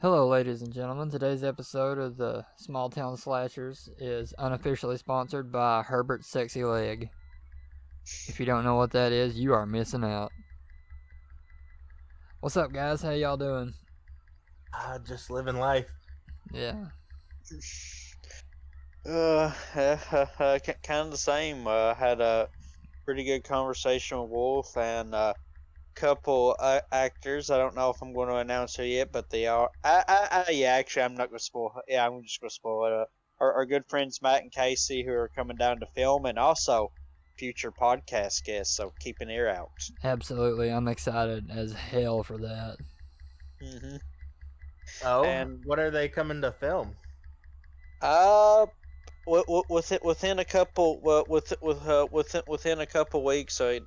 Hello, ladies and gentlemen. Today's episode of the Small Town Slashers is unofficially sponsored by Herbert's Sexy Leg. If you don't know what that is, you are missing out. What's up, guys? How y'all doing? Just living life. Yeah. Kind of the same. Had a pretty good conversation with Wolf and a couple actors. I don't know if I'm going to announce it yet, but they are. Yeah, actually, I'm not going to spoil. Yeah, I'm just going to spoil it. Our good friends Matt and Casey, who are coming down to film, and also future podcast guests. So keep an ear out. Absolutely. I'm excited as hell for that. Mm-hmm. Oh, And what are they coming to film? uh, within a couple within a couple weeks, so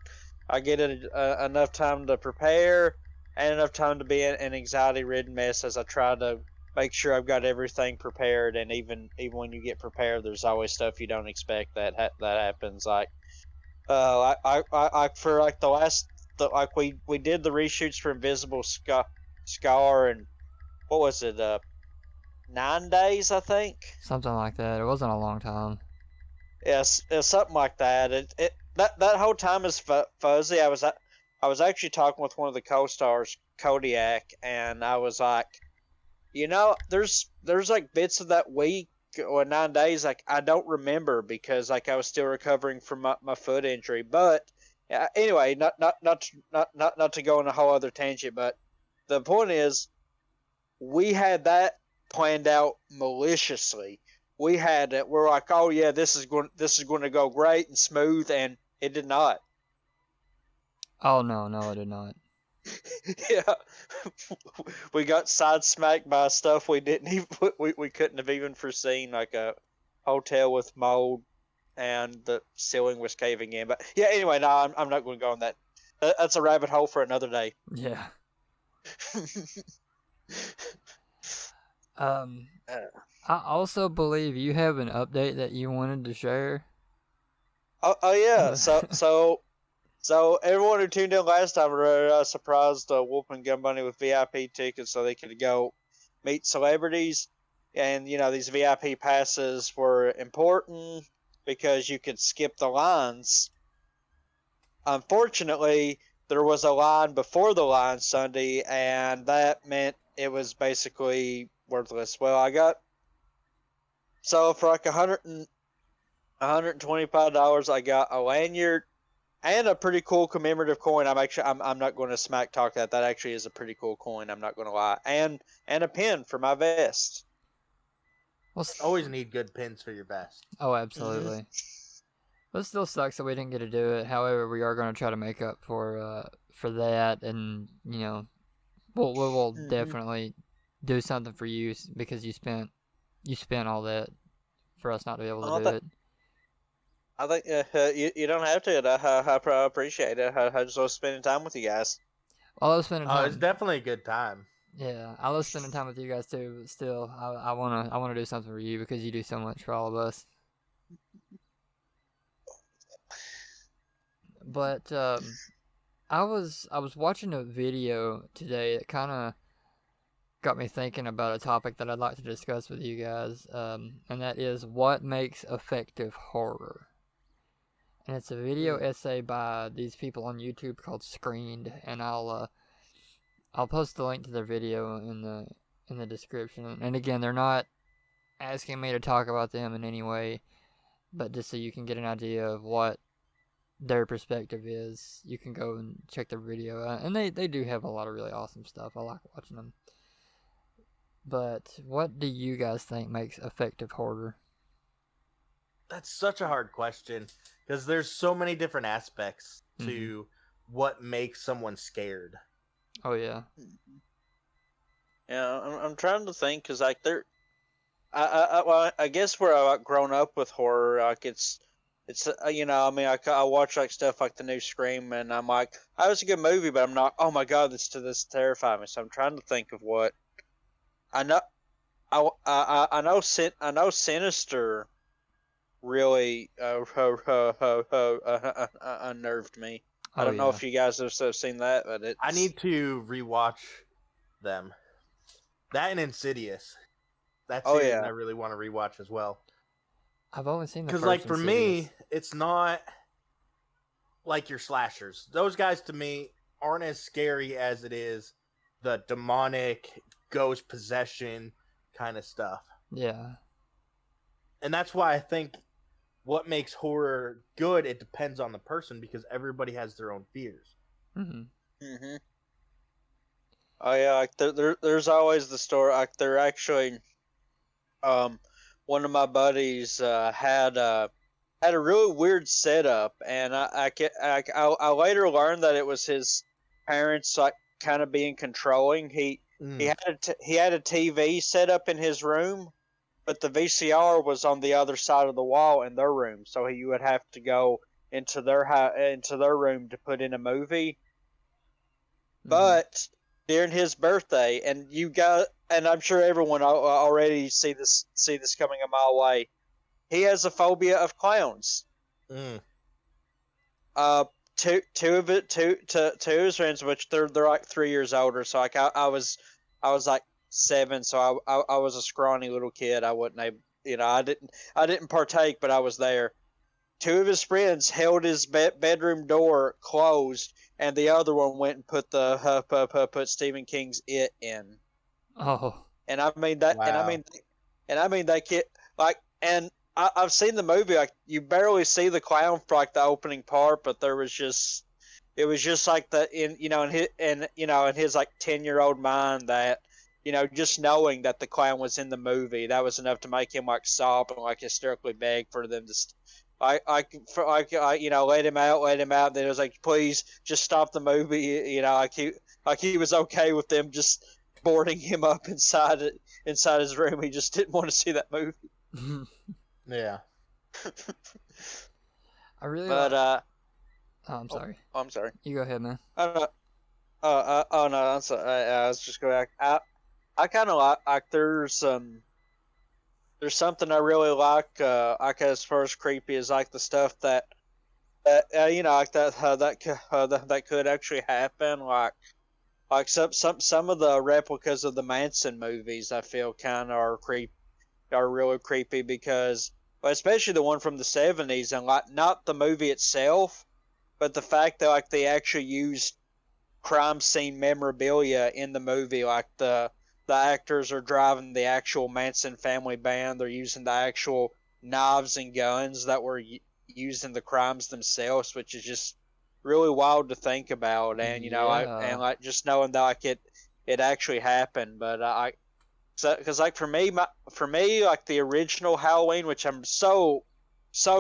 I get enough time to prepare and enough time to be an anxiety-ridden mess as I try to make sure I've got everything prepared. And even when you get prepared, there's always stuff you don't expect that happens. Like I for like like we did the reshoots for Invisible Scar, and what was it 9 days, I think. Something like that. It wasn't a long time. Yes, it's something like that. That whole time is fuzzy. I was actually talking with one of the co-stars, Kodiak, and I was like, there's like bits of that week or 9 days like I don't remember because like I was still recovering from my foot injury. But anyway, not to go on a whole other tangent, but the point is we had that planned out maliciously. We had it. We're like, oh yeah, this is going to go great and smooth, and it did not. Oh, no, it did not. Yeah, we got side smacked by stuff we didn't even we couldn't have even foreseen, like a hotel with mold and the ceiling was caving in. But yeah, anyway, no, I'm not going to go on that. That's a rabbit hole for another day. Yeah. Uh, I also believe you have an update that you wanted to share. oh yeah, so everyone who tuned in last time surprised Wolf and Gun Bunny with VIP tickets so they could go meet celebrities. And, these VIP passes were important because you could skip the lines. Unfortunately, there was a line before the line Sunday, and that meant it was basically worthless. Well, so for like $125, I got a lanyard and a pretty cool commemorative coin. I'm not going to smack talk that. That actually is a pretty cool coin. I'm not going to lie. And a pin for my vest. Well, Always need good pins for your vest. Oh, absolutely. But it still sucks that we didn't get to do it. However, we are going to try to make up for that, and we'll definitely do something for you because you spent all that for us not to be able to do it. I think you don't have to. I appreciate it. I just love spending time with you guys. I love spending time. It's definitely a good time. Yeah, I love spending time with you guys too. But still, I wanna do something for you because you do so much for all of us. But I was watching a video today that kind of got me thinking about a topic that I'd like to discuss with you guys, and that is what makes effective horror. And it's a video essay by these people on YouTube called Screened, and I'll post the link to their video in the description. And again, they're not asking me to talk about them in any way, but just so you can get an idea of what their perspective is, you can go and check their video out. And they do have a lot of really awesome stuff. I like watching them. But what do you guys think makes effective horror? That's such a hard question because there's so many different aspects to what makes someone scared. Oh yeah. Yeah, I'm trying to think because like I guess where I've grown up with horror, like it's I mean I watch like stuff like the new Scream, and I'm like, oh, it's a good movie, but I'm not. Oh my god, this terrifies me. So I'm trying to think of what I know. I know Sinister really unnerved me. I don't know if you guys have seen that, but I need to rewatch them. That and Insidious. That Oh series yeah. I really want to rewatch as well. I've only seen the Because, first like, for Insidious. me, it's not like your slashers. Those guys, to me, aren't as scary as it is the demonic, ghost possession kind of stuff. Yeah. And that's why I think what makes horror good, it depends on the person, because everybody has their own fears. Mm-hmm. Oh yeah, like there's always the story. Like they're actually, one of my buddies had a really weird setup, and I later learned that it was his parents like kind of being controlling. He had a TV set up in his room, but the VCR was on the other side of the wall in their room, so you would have to go into their room to put in a movie. But during his birthday, and I'm sure everyone already see this coming a mile away. He has a phobia of clowns. Mm. Two of his friends, which they're like 3 years older. So like I was like 7, so I was a scrawny little kid. I wasn't able, I didn't partake, but I was there. Two of his friends held his bedroom door closed, and the other one went and put Stephen King's It in. Oh. And I mean that, Wow. and I mean that kid like, and I've seen the movie. Like you barely see the clown for like the opening part, but it was just like in his like 10-year-old mind that just knowing that the clown was in the movie, that was enough to make him like sob and like hysterically beg for them to. Let him out, let him out. Then it was like, please, just stop the movie. Like he was okay with them just boarding him up inside his room. He just didn't want to see that movie. Yeah. I really But like... Oh, I'm sorry. I'm sorry. You go ahead, man. Oh no, I'm sorry. I was just going. I kind of like there's something I really like as far as creepy is like the stuff like that could actually happen. Like some of the replicas of the Manson movies, I feel kind of are really creepy because, well, especially the one from the '70s, and like not the movie itself, but the fact that like they actually used crime scene memorabilia in the movie, like the actors are driving the actual Manson family band. They're using the actual knives and guns that were used in the crimes themselves, which is just really wild to think about. And Yeah. like just knowing that like it actually happened. But because like for me, like the original Halloween, which I'm so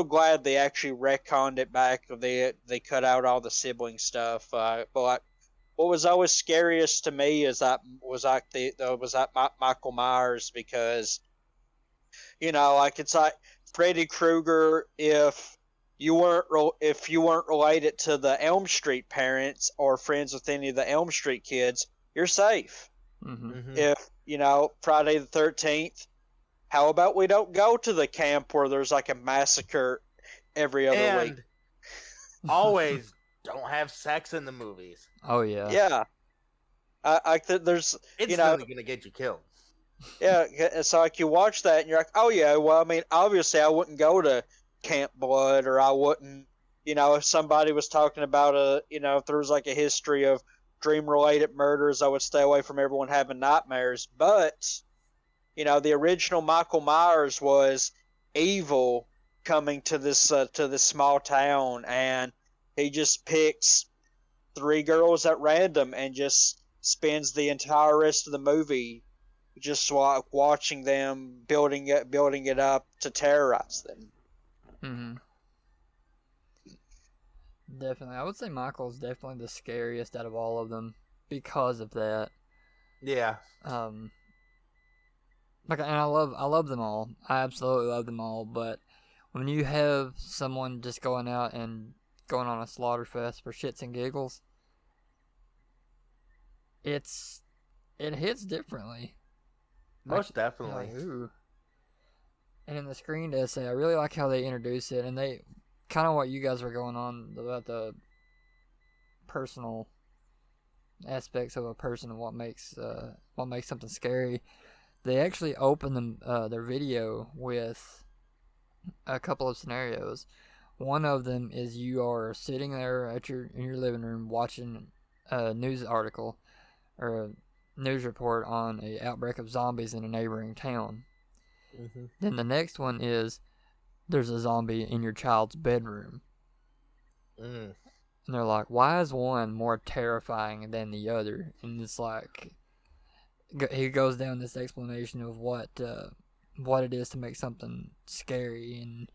glad they actually retconned it back. They cut out all the sibling stuff. But like what was always scariest to me is that Michael Myers, because like it's like Freddy Krueger. If you weren't related to the Elm Street parents or friends with any of the Elm Street kids, you're safe. Mm-hmm. If Friday the 13th, how about we don't go to the camp where there's like a massacre every other week? And always don't have sex in the movies. Oh, yeah. Yeah. There's Instantly gonna get you killed. Yeah, so like you watch that and you're like, oh yeah, well I mean obviously I wouldn't go to Camp Blood, or I wouldn't, if somebody was talking about if there was like a history of dream related murders, I would stay away from everyone having nightmares. But the original Michael Myers was evil coming to this small town, and he just picks 3 girls at random and just spends the entire rest of the movie just watching them building it up to terrorize them. Definitely. I would say Michael's definitely the scariest out of all of them because of that. Yeah. And I love them all. I absolutely love them all, but when you have someone just going out and going on a slaughter fest for shits and giggles, it hits differently. Most definitely. Like, ooh. And in the screen essay, I really like how they introduce it, and they kind of what you guys were going on about the personal aspects of a person and what makes something scary. They actually open their video with a couple of scenarios. One of them is you are sitting there in your living room watching a news article or a news report on a outbreak of zombies in a neighboring town. Mm-hmm. Then the next one is there's a zombie in your child's bedroom. Mm. And they're like, why is one more terrifying than the other? And it's like, he goes down this explanation of what it is to make something scary and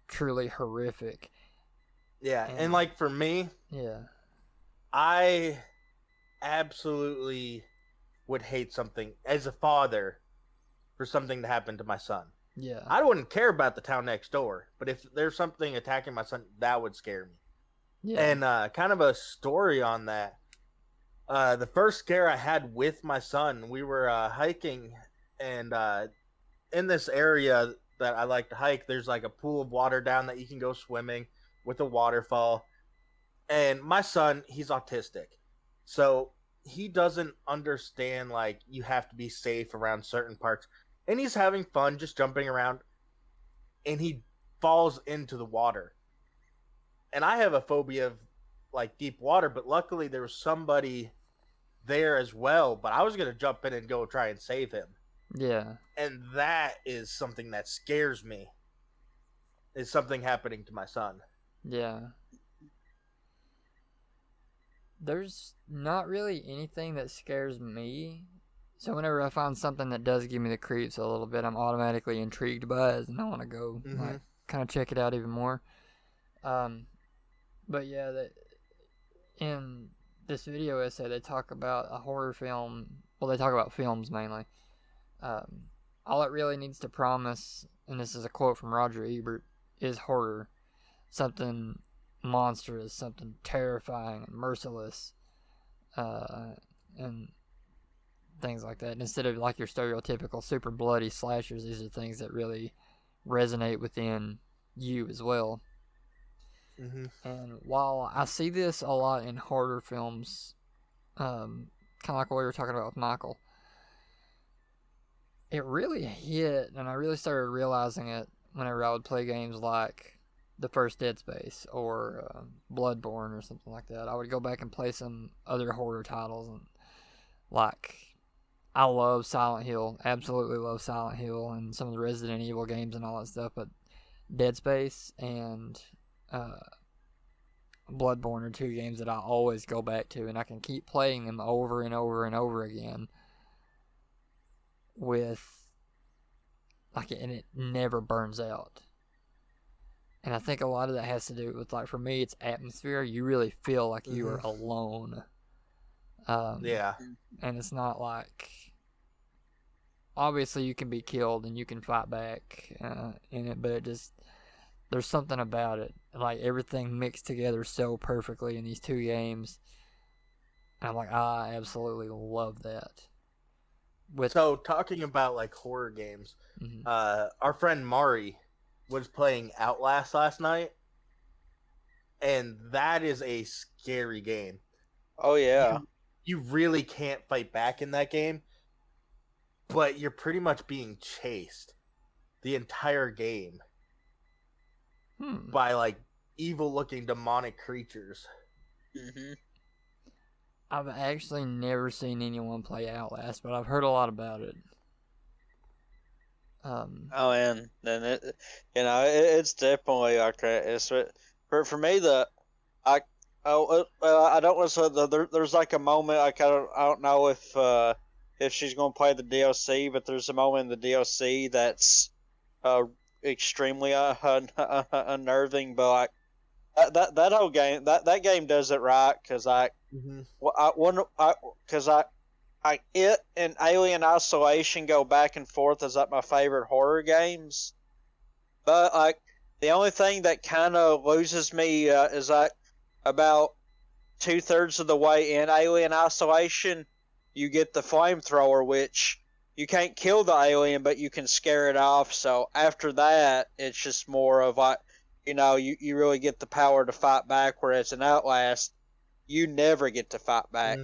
truly horrific. Yeah, and like for me, I absolutely would hate something as a father for something to happen to my son. Yeah. I wouldn't care about the town next door, but if there's something attacking my son, that would scare me. Yeah. And kind of a story on that. The first scare I had with my son, we were hiking, and in this area that I like to hike, there's like a pool of water down that you can go swimming with a waterfall. And my son, he's autistic. So he doesn't understand like you have to be safe around certain parts. And he's having fun just jumping around, and he falls into the water. And I have a phobia of like deep water, but luckily there was somebody there as well, but I was going to jump in and go try and save him. Yeah. And that is something that scares me. Is something happening to my son. Yeah. There's not really anything that scares me. So whenever I find something that does give me the creeps a little bit, I'm automatically intrigued by it, and I want to go like kind of check it out even more. But yeah, in this video essay, they talk about a horror film. Well, they talk about films mainly. All it really needs to promise, and this is a quote from Roger Ebert, is horror. Something monstrous, something terrifying and merciless, and things like that. And instead of like your stereotypical super bloody slashers, these are things that really resonate within you as well. Mm-hmm. And while I see this a lot in horror films, kind of like what we were talking about with Michael, it really hit, and I really started realizing it whenever I would play games like the first Dead Space or Bloodborne or something like that. I would go back and play some other horror titles, and like I love Silent Hill, absolutely love Silent Hill and some of the Resident Evil games and all that stuff, but Dead Space and Bloodborne are two games that I always go back to, and I can keep playing them over and over and over again with like, and it never burns out. And I think a lot of that has to do with, like, for me, it's atmosphere. You really feel like you are alone. Yeah. And it's not like, obviously you can be killed and you can fight back in it, but it just, there's something about it. Like, everything mixed together so perfectly in these two games. And I'm like, I absolutely love that. So, talking about, like, horror games, our friend Mari was playing Outlast last night, and that is a scary game. Oh, yeah. You really can't fight back in that game, but you're pretty much being chased the entire game by, like, evil-looking demonic creatures. Mm-hmm. I've actually never seen anyone play Outlast, but I've heard a lot about it. And then it's definitely like it's for me I don't want to say there's like a moment like I don't know if she's gonna play the DLC, but there's a moment in the DLC that's extremely unnerving, but like that whole game that game does it right because it and Alien Isolation go back and forth as like my favorite horror games, but like the only thing that kind of loses me is like about 2/3 of the way in Alien Isolation, you get the flamethrower, which you can't kill the alien, but you can scare it off. So after that, it's just more of like, you really get the power to fight back, whereas in Outlast, you never get to fight back.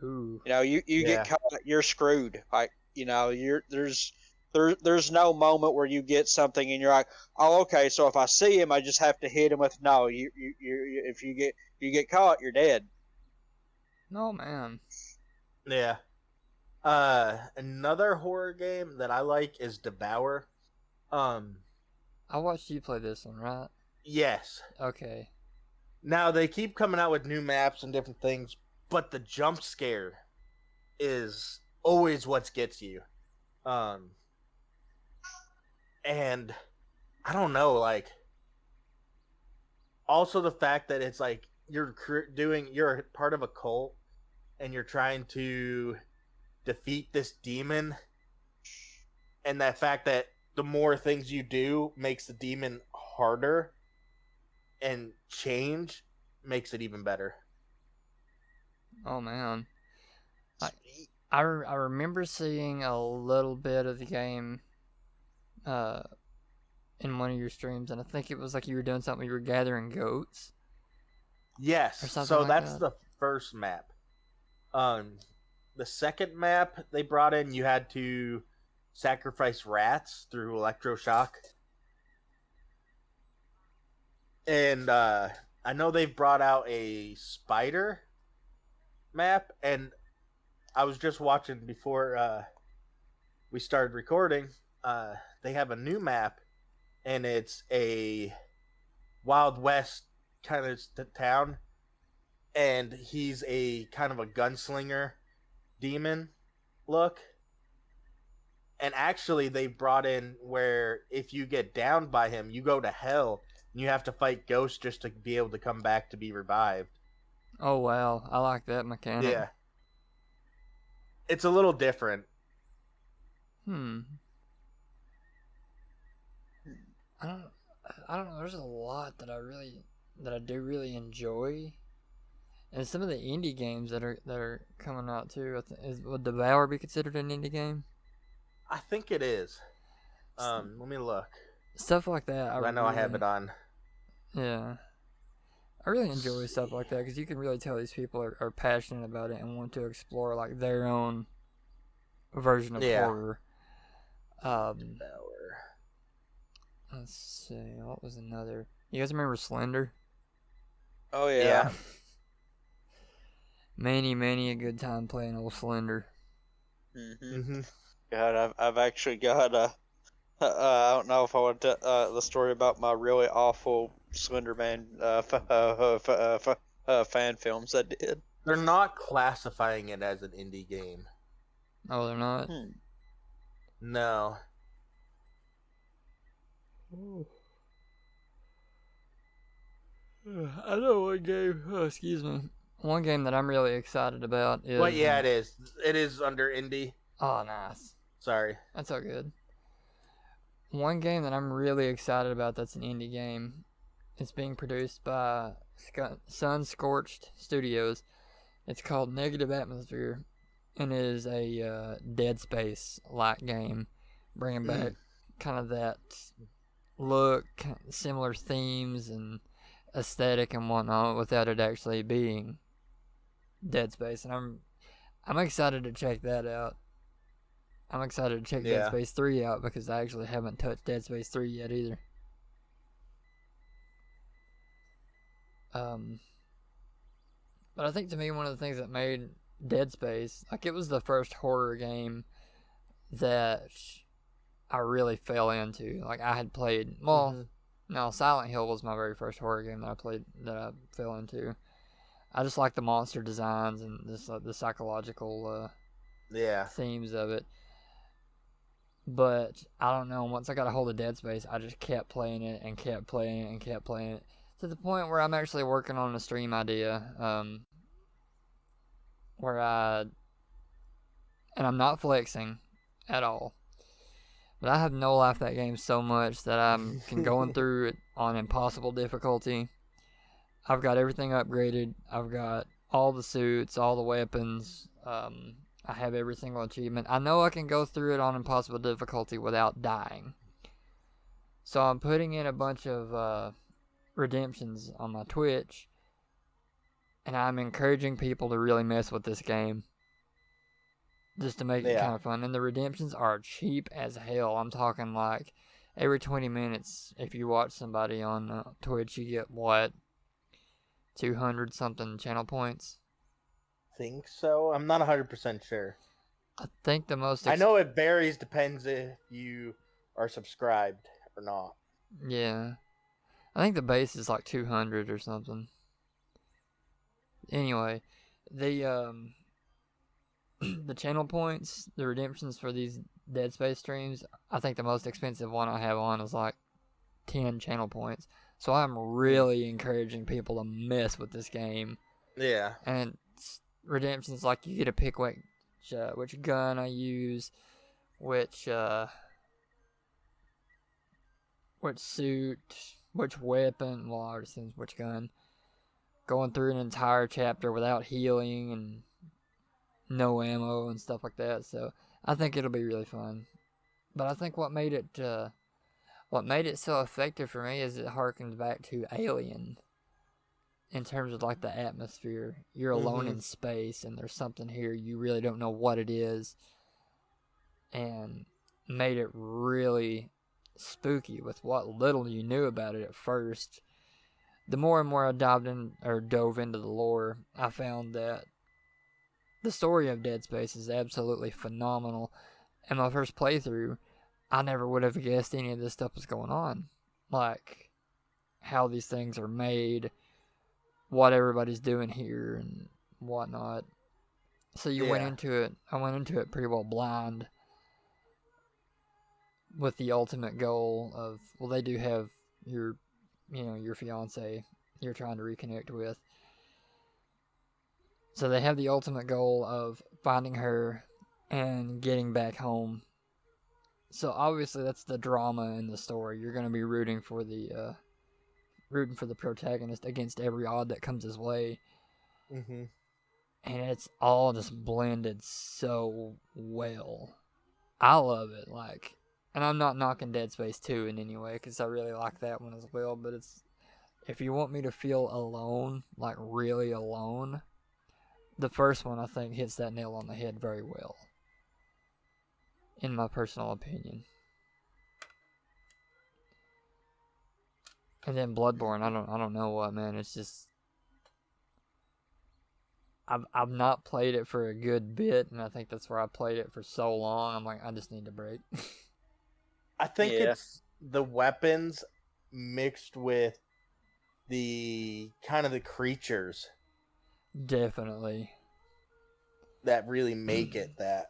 Ooh. You know, you get caught, you're screwed. Like, you know, there's no moment where you get something and you're like, oh, okay, so if I see him, I just have to hit him with no. If you get caught, you're dead. Oh man. Yeah. Another horror game that I like is Devour. I watched you play this one, right? Yes. Okay. Now they keep coming out with new maps and different things, but the jump scare is always what gets you. And I don't know, like, also the fact that it's like you're part of a cult and you're trying to defeat this demon, and that fact that the more things you do makes the demon harder and change makes it even better. Oh man. I remember seeing a little bit of the game in one of your streams, and I think it was like you were doing something, you were gathering goats. Yes, so like that's that. the first map. The second map they brought in, you had to sacrifice rats through electroshock. And I know they've brought out a spider map, and I was just watching before we started recording. They have a new map, and it's a Wild West kind of town, and he's a kind of a gunslinger demon look. And actually, they brought in where if you get downed by him, you go to hell, and you have to fight ghosts just to be able to come back to be revived. Oh wow, I like that mechanic. Yeah. It's a little different. I don't know. There's a lot that I do really enjoy, and some of the indie games that are coming out too. Would Devour be considered an indie game? I think it is. Let me look. Stuff like that. I know I have it on. Yeah. I really enjoy stuff like that because you can really tell these people are passionate about it and want to explore like their own version of horror. Devour. Let's see, what was another? You guys remember Slender? Oh yeah. Many a good time playing old Slender. God, I've actually got I don't know if I want to the story about my really awful Slender Man fan films I did. They're not classifying it as an indie game. Oh, they're not? No. I know one game. Oh, excuse me. One game that I'm really excited about is. Well, yeah, it is. It is under indie. Oh, nice. Sorry. That's all good. One game that I'm really excited about that's an indie game. It's being produced by Sun Scorched Studios. It's called Negative Atmosphere, and it is a Dead Space-like game, bringing back kind of that look, similar themes and aesthetic and whatnot, without it actually being Dead Space. And I'm excited to check that out. I'm excited to check Dead Space 3 out because I actually haven't touched Dead Space 3 yet either. But I think to me one of the things that made Dead Space, like, it was the first horror game that I really fell into. Like, I had played, no, Silent Hill was my very first horror game that I played, that I fell into. I just like the monster designs and the psychological themes of it. But I don't know, once I got a hold of Dead Space, I just kept playing it and kept playing it and kept playing it, to the point where I'm actually working on a stream idea, and I'm not flexing at all, but I have no life that game so much that I'm going through it on impossible difficulty. I've got everything upgraded. I've got all the suits, all the weapons. I have every single achievement. I know I can go through it on impossible difficulty without dying. So I'm putting in a bunch of redemptions on my Twitch, and I'm encouraging people to really mess with this game. Just to make it kind of fun. And the redemptions are cheap as hell. I'm talking like every 20 minutes, if you watch somebody on Twitch, you get what? 200 something channel points? Think so. I'm not 100% sure. I think the most... I know it varies, depends if you are subscribed or not. Yeah. I think the base is like 200 or something. Anyway, the the channel points, the redemptions for these Dead Space streams, I think the most expensive one I have on is like 10 channel points. So I'm really encouraging people to mess with this game. Yeah. And redemptions, like, you get to pick which gun I use, which suit, which weapon, well, I already said which gun. Going through an entire chapter without healing and no ammo and stuff like that. So I think it'll be really fun. But I think what made it so effective for me is it harkens back to Alien. In terms of like the atmosphere, you're alone in space and there's something here, you really don't know what it is, and made it really spooky with what little you knew about it at first. The more and more I dove into the lore, I found that the story of Dead Space is absolutely phenomenal. And my first playthrough, I never would have guessed any of this stuff was going on. Like, how these things are made, what everybody's doing here, and whatnot. So I went into it pretty well blind, with the ultimate goal of, well, they do have your fiance you're trying to reconnect with. So they have the ultimate goal of finding her and getting back home. So obviously that's the drama in the story. You're going to be rooting for the protagonist against every odd that comes his way. Mm-hmm. And it's all just blended so well. I love it. Like, and I'm not knocking Dead Space 2 in any way, because I really like that one as well. But if you want me to feel alone, like really alone, the first one I think hits that nail on the head very well, in my personal opinion. And then Bloodborne, I don't know what, man. It's just, I've not played it for a good bit, and I think that's where I played it for so long. I'm like, I just need a break. I think it's the weapons mixed with the kind of the creatures. Definitely. That really make it that.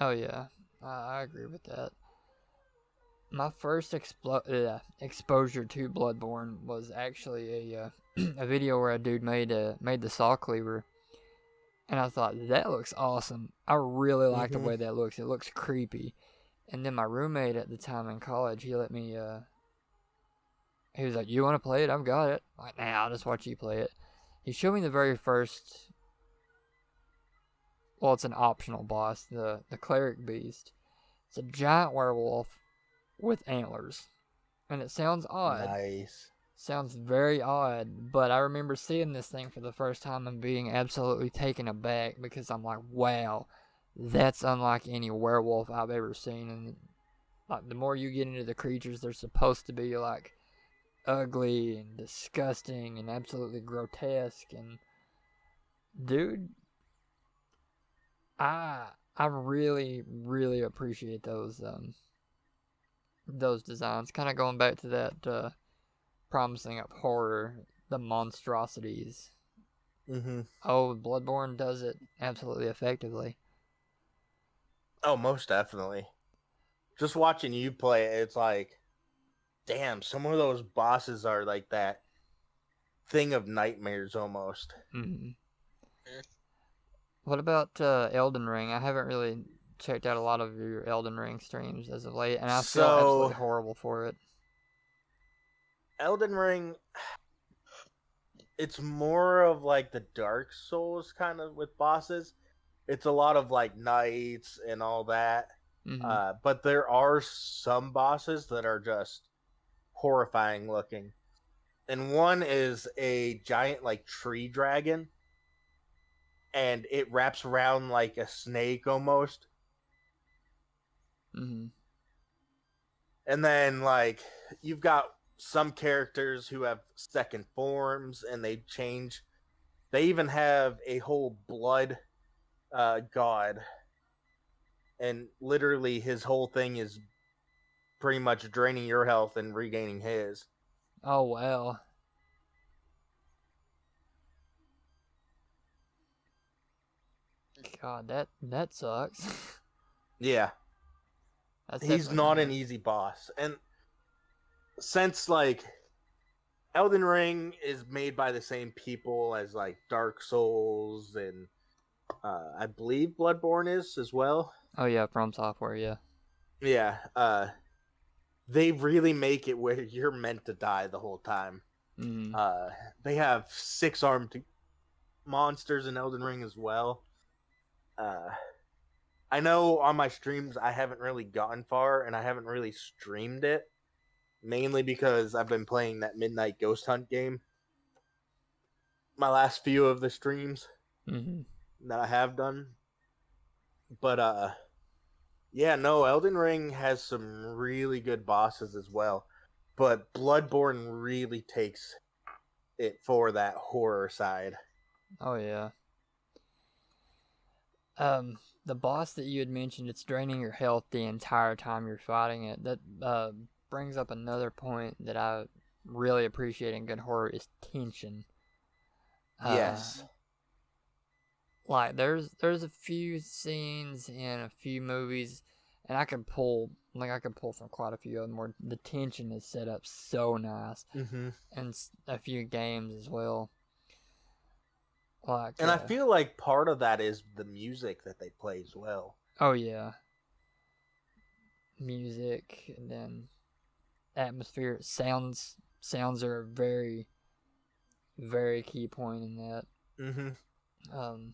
Oh yeah, I agree with that. My first exposure to Bloodborne was actually a a video where a dude made the saw cleaver, and I thought, that looks awesome. I really like the way that looks. It looks creepy. And then my roommate at the time in college, he let me. He was like, "You want to play it? I've got it." I'm like, nah, I'll just watch you play it. He showed me the very first. Well, it's an optional boss, the cleric beast. It's a giant werewolf with antlers, and it sounds odd. Nice. Sounds very odd, but I remember seeing this thing for the first time and being absolutely taken aback, because I'm like, wow, that's unlike any werewolf I've ever seen. And like, the more you get into the creatures, they're supposed to be like ugly and disgusting and absolutely grotesque. And dude, I really, really appreciate those designs. Kind of going back to that promising up horror, the monstrosities. Oh, Bloodborne does it absolutely effectively. Oh, most definitely. Just watching you play it, it's like, damn, some of those bosses are like that thing of nightmares almost. What about Elden Ring? I haven't really checked out a lot of your Elden Ring streams as of late, and I feel absolutely horrible for it. Elden Ring, it's more of like the Dark Souls kind of with bosses. It's a lot of like knights and all that. But there are some bosses that are just horrifying looking. And one is a giant like tree dragon, and it wraps around like a snake almost. Mm-hmm. And then like you've got some characters who have second forms and they change. They even have a whole blood god, and literally his whole thing is pretty much draining your health and regaining his. Oh wow. God, that sucks. Yeah. That's He's definitely not gonna an hurt. easy boss. And since like Elden Ring is made by the same people as like Dark Souls and I believe Bloodborne is as well. Oh yeah, From Software, yeah. Yeah, they really make it where you're meant to die the whole time. Mm. Uh, they have 6-armed monsters in Elden Ring as well. I know on my streams I haven't really gotten far and I haven't really streamed it, mainly because I've been playing that Midnight Ghost Hunt game. My last few of the streams Mm-hmm. that I have done. But yeah, no, Elden Ring has some really good bosses as well. But Bloodborne really takes it for that horror side. Oh yeah. The boss that you had mentioned, it's draining your health the entire time you're fighting it. That brings up another point that I really appreciate in good horror is tension. Uh, Yes. like there's a few scenes in a few movies, and I could pull from quite a few of them where the tension is set up so nice, Mm-hmm. and a few games as well. Like, And I feel like part of that is the music that they play as well. oh yeah, music, and then atmosphere, sounds are a very, very key point in that. Mm-hmm. Um,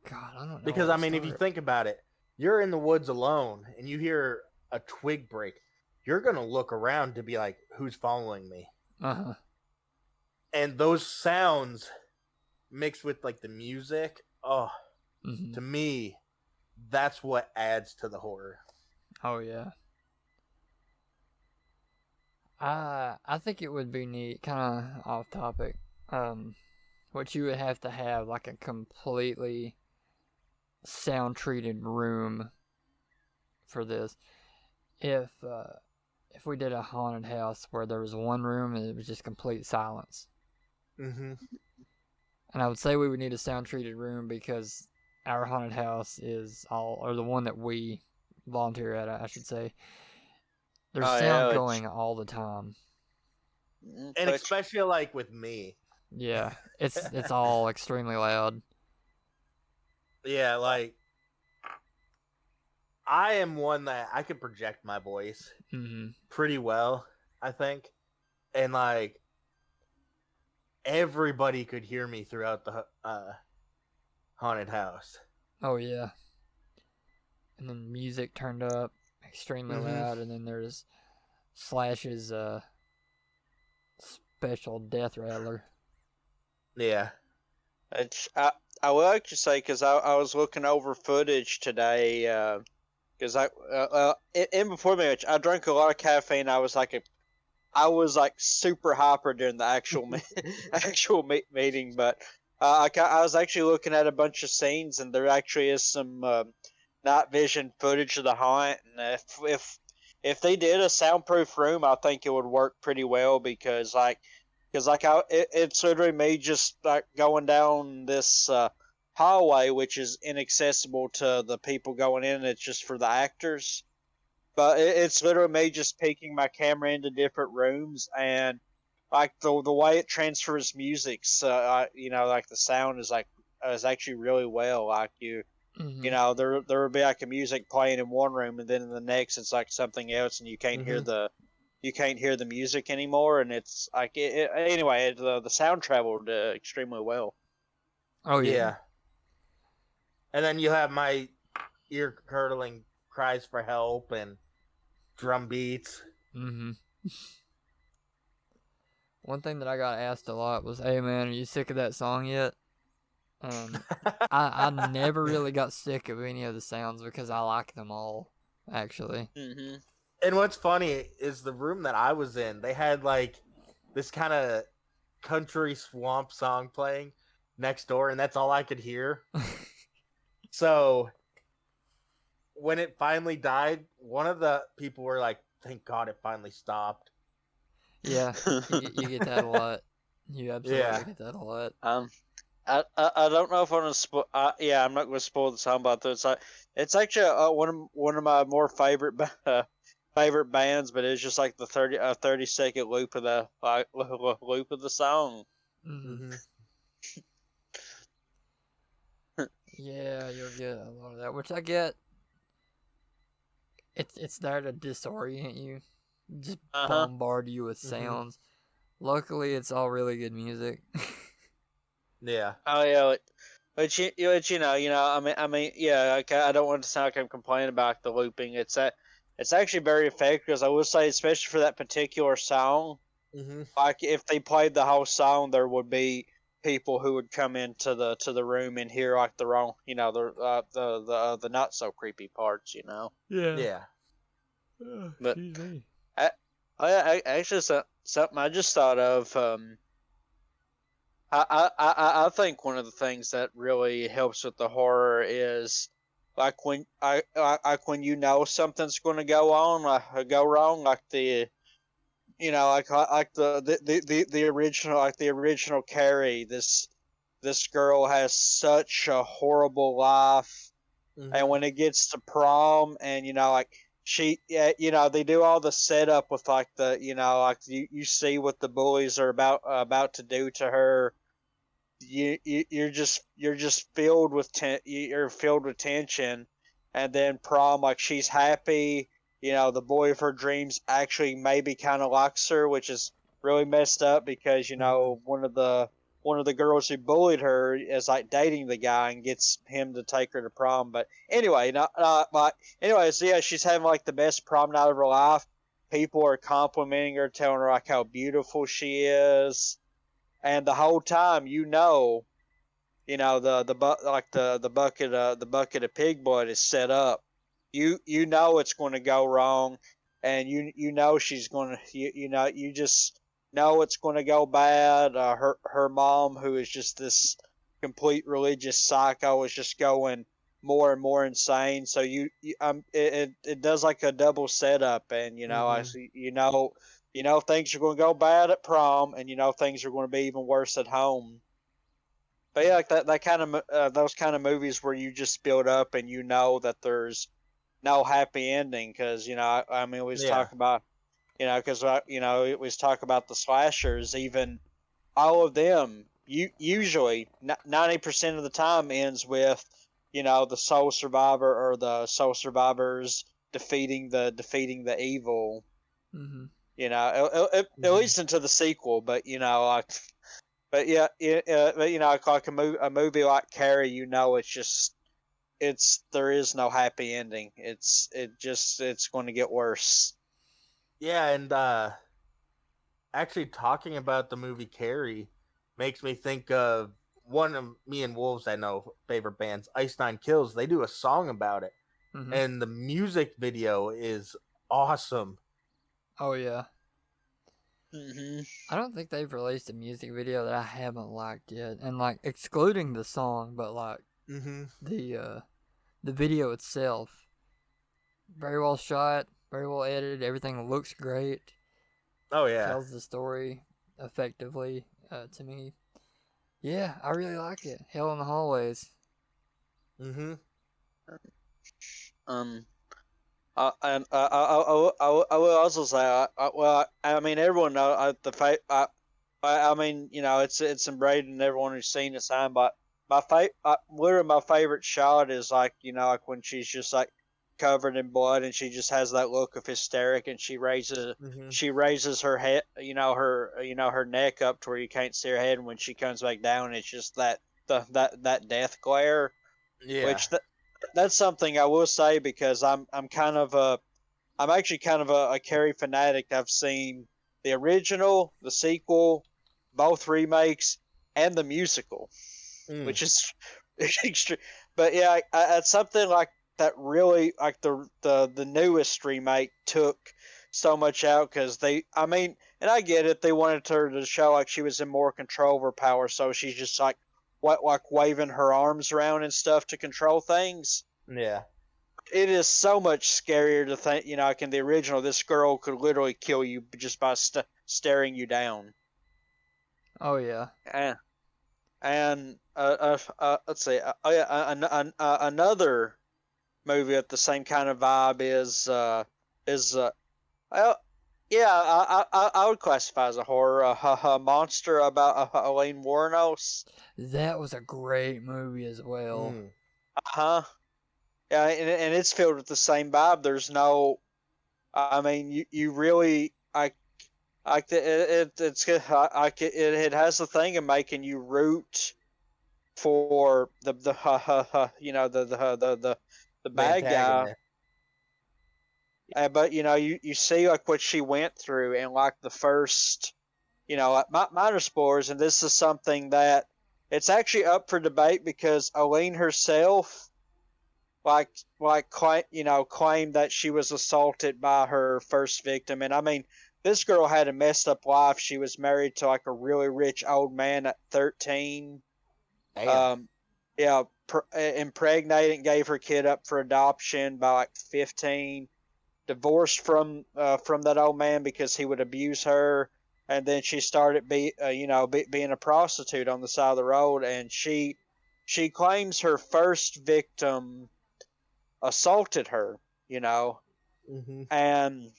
God, I don't know Because where I to mean, if you start. think about it, you're in the woods alone and you hear a twig break, you're gonna look around to be like, "Who's following me?" Uh-huh. And those sounds mixed with like the music, oh, Mm-hmm. to me, that's what adds to the horror. Oh yeah. I think it would be neat, kind of off topic. What you would have like a completely sound treated room for this. If we did a haunted house where there was one room and it was just complete silence. Mm-hmm. And I would say we would need a sound treated room because our haunted house is or the one that we volunteer at, I should say. There's Oh sound yeah, going all the time. And but especially like with me, Yeah, it's all extremely loud. yeah, like I am one that I can project my voice Mm-hmm. pretty well, I think, and like everybody could hear me throughout the haunted house. Oh yeah, and then music turned up extremely Mm-hmm. loud, and then there's Slash's special death rattler. Yeah. it's I would like to say because I was looking over footage today because in before marriage I drank a lot of caffeine. I was like super hyper during the actual actual meeting, but I was actually looking at a bunch of scenes, and there actually is some night vision footage of the haunt. And if they did a soundproof room, I think it would work pretty well it's literally me just like going down this hallway, which is inaccessible to the people going in. It's just for the actors. But it's literally me just peeking my camera into different rooms, and like the way it transfers music, so like the sound is actually really well. Like Mm-hmm. there would be like a music playing in one room, and then in the next it's like something else, and Mm-hmm. you can't hear the music anymore, and it's like anyway, the sound traveled extremely well. Oh yeah. Yeah. And then you have my ear curdling cries for help and drum beats. Mm-hmm. One thing that I got asked a lot was, "Hey man, are you sick of that song yet?" And I never really got sick of any of the sounds because I like them all, actually. Mm-hmm. And what's funny is the room that I was in, they had like this kind of country swamp song playing next door, and that's all I could hear. So when it finally died, one of the people were like, "Thank God it finally stopped." Yeah, you get that a lot. You absolutely Yeah. get that a lot. I don't know if I'm gonna yeah, I'm not gonna spoil the song, but it's actually one of my more favorite favorite bands, but it's just like the 30-second loop of the loop of the song. Mm-hmm. Mm-hmm. Yeah, you'll get a lot of that, which I get. It's there to disorient you, just Uh-huh. bombard you with Mm-hmm. sounds. Luckily, it's all really good music. Yeah. Oh yeah, yeah. Okay, I don't want to sound like I'm complaining about the looping. It's actually very effective. Because I would say, especially for that particular song, Mm-hmm. like if they played the whole song, there would be people who would come into the room and hear like the wrong, the not so creepy parts, Yeah. Yeah. But Excuse me. I actually something I just thought of. I think one of the things that really helps with the horror is like when you know something's going to go on, go wrong, like the original, like the original Carrie. This girl has such a horrible life, and Mm-hmm. when it gets to prom, and like they do all the setup with like like you see what the bullies are about to do to her. You're just filled with you're filled with tension, and then prom, like she's happy. The boy of her dreams actually maybe kind of likes her, which is really messed up because Mm-hmm. one of the girls who bullied her is like dating the guy and gets him to take her to prom. But anyway, so yeah, she's having like the best prom night of her life. People are complimenting her, telling her like how beautiful she is, and the whole time, the bucket of pig blood is set up. You know it's going to go wrong, and she's going to you just know it's going to go bad. Her mom, who is just this complete religious psycho, is just going more and more insane. So it does like a double setup, and Mm-hmm. things are going to go bad at prom, and things are going to be even worse at home. But yeah, like that kind of those kind of movies where you just build up and that there's no happy ending, because I mean we was Yeah. talking about because it was talk about the slashers, even all of them usually 90% of the time ends with the sole survivor or the sole survivors defeating the evil. Mm-hmm. At Mm-hmm. least into the sequel, but like. But yeah, like a movie like Carrie, it's just there is no happy ending. It's going to get worse. Yeah, and actually talking about the movie Carrie makes me think of one of me and Wolves I know favorite bands, Ice Nine Kills. They do a song about it, Mm-hmm. and the music video is awesome. Oh yeah. Mm-hmm. I don't think they've released a music video that I haven't liked yet, and like excluding the song, but like Mm-hmm. the video itself, very well shot, very well edited. Everything looks great. Oh yeah. Tells the story effectively to me. Yeah, I really like it. Hell in the Hallways. Mm-hmm. Um. And I will also say, well, I mean, everyone know I mean, it's embraced in everyone who's seen the sign, but literally my favorite shot is like, like when she's just like covered in blood and she just has that look of hysteric, and Mm-hmm. she raises her head, her neck up to where you can't see her head, and when she comes back down, it's just that death glare, Yeah. which that's something I will say, because I'm kind of a I'm actually kind of a Carrie fanatic. I've seen the original, the sequel, both remakes, and the musical, Mm. which is extreme. But yeah, it's something like that. Really, like the newest remake took so much out because I mean, and I get it. They wanted her to show like she was in more control of her power, so she's just like waving her arms around and stuff to control things. Yeah. It is so much scarier to think, like in the original, this girl could literally kill you just by staring you down. Oh yeah. And let's see. Oh yeah, another movie with the same kind of vibe is well, yeah, I would classify as a horror. Monster about Elaine Wuornos. That was a great movie as well. Mm. Uh-huh. Yeah, and it's filled with the same vibe. There's no, I mean, you really, it has the thing of making you root for the The bad guy. antagonist. But you see like what she went through and like the first, like minor spoilers, and this is something that it's actually up for debate because Aline herself claimed that she was assaulted by her first victim. And I mean, this girl had a messed up life. She was married to like a really rich old man at 13. Damn. Um, yeah, impregnated and gave her kid up for adoption by like 15. Divorced from that old man because he would abuse her, and then she started being a prostitute on the side of the road. And she claims her first victim assaulted her, Mm-hmm. and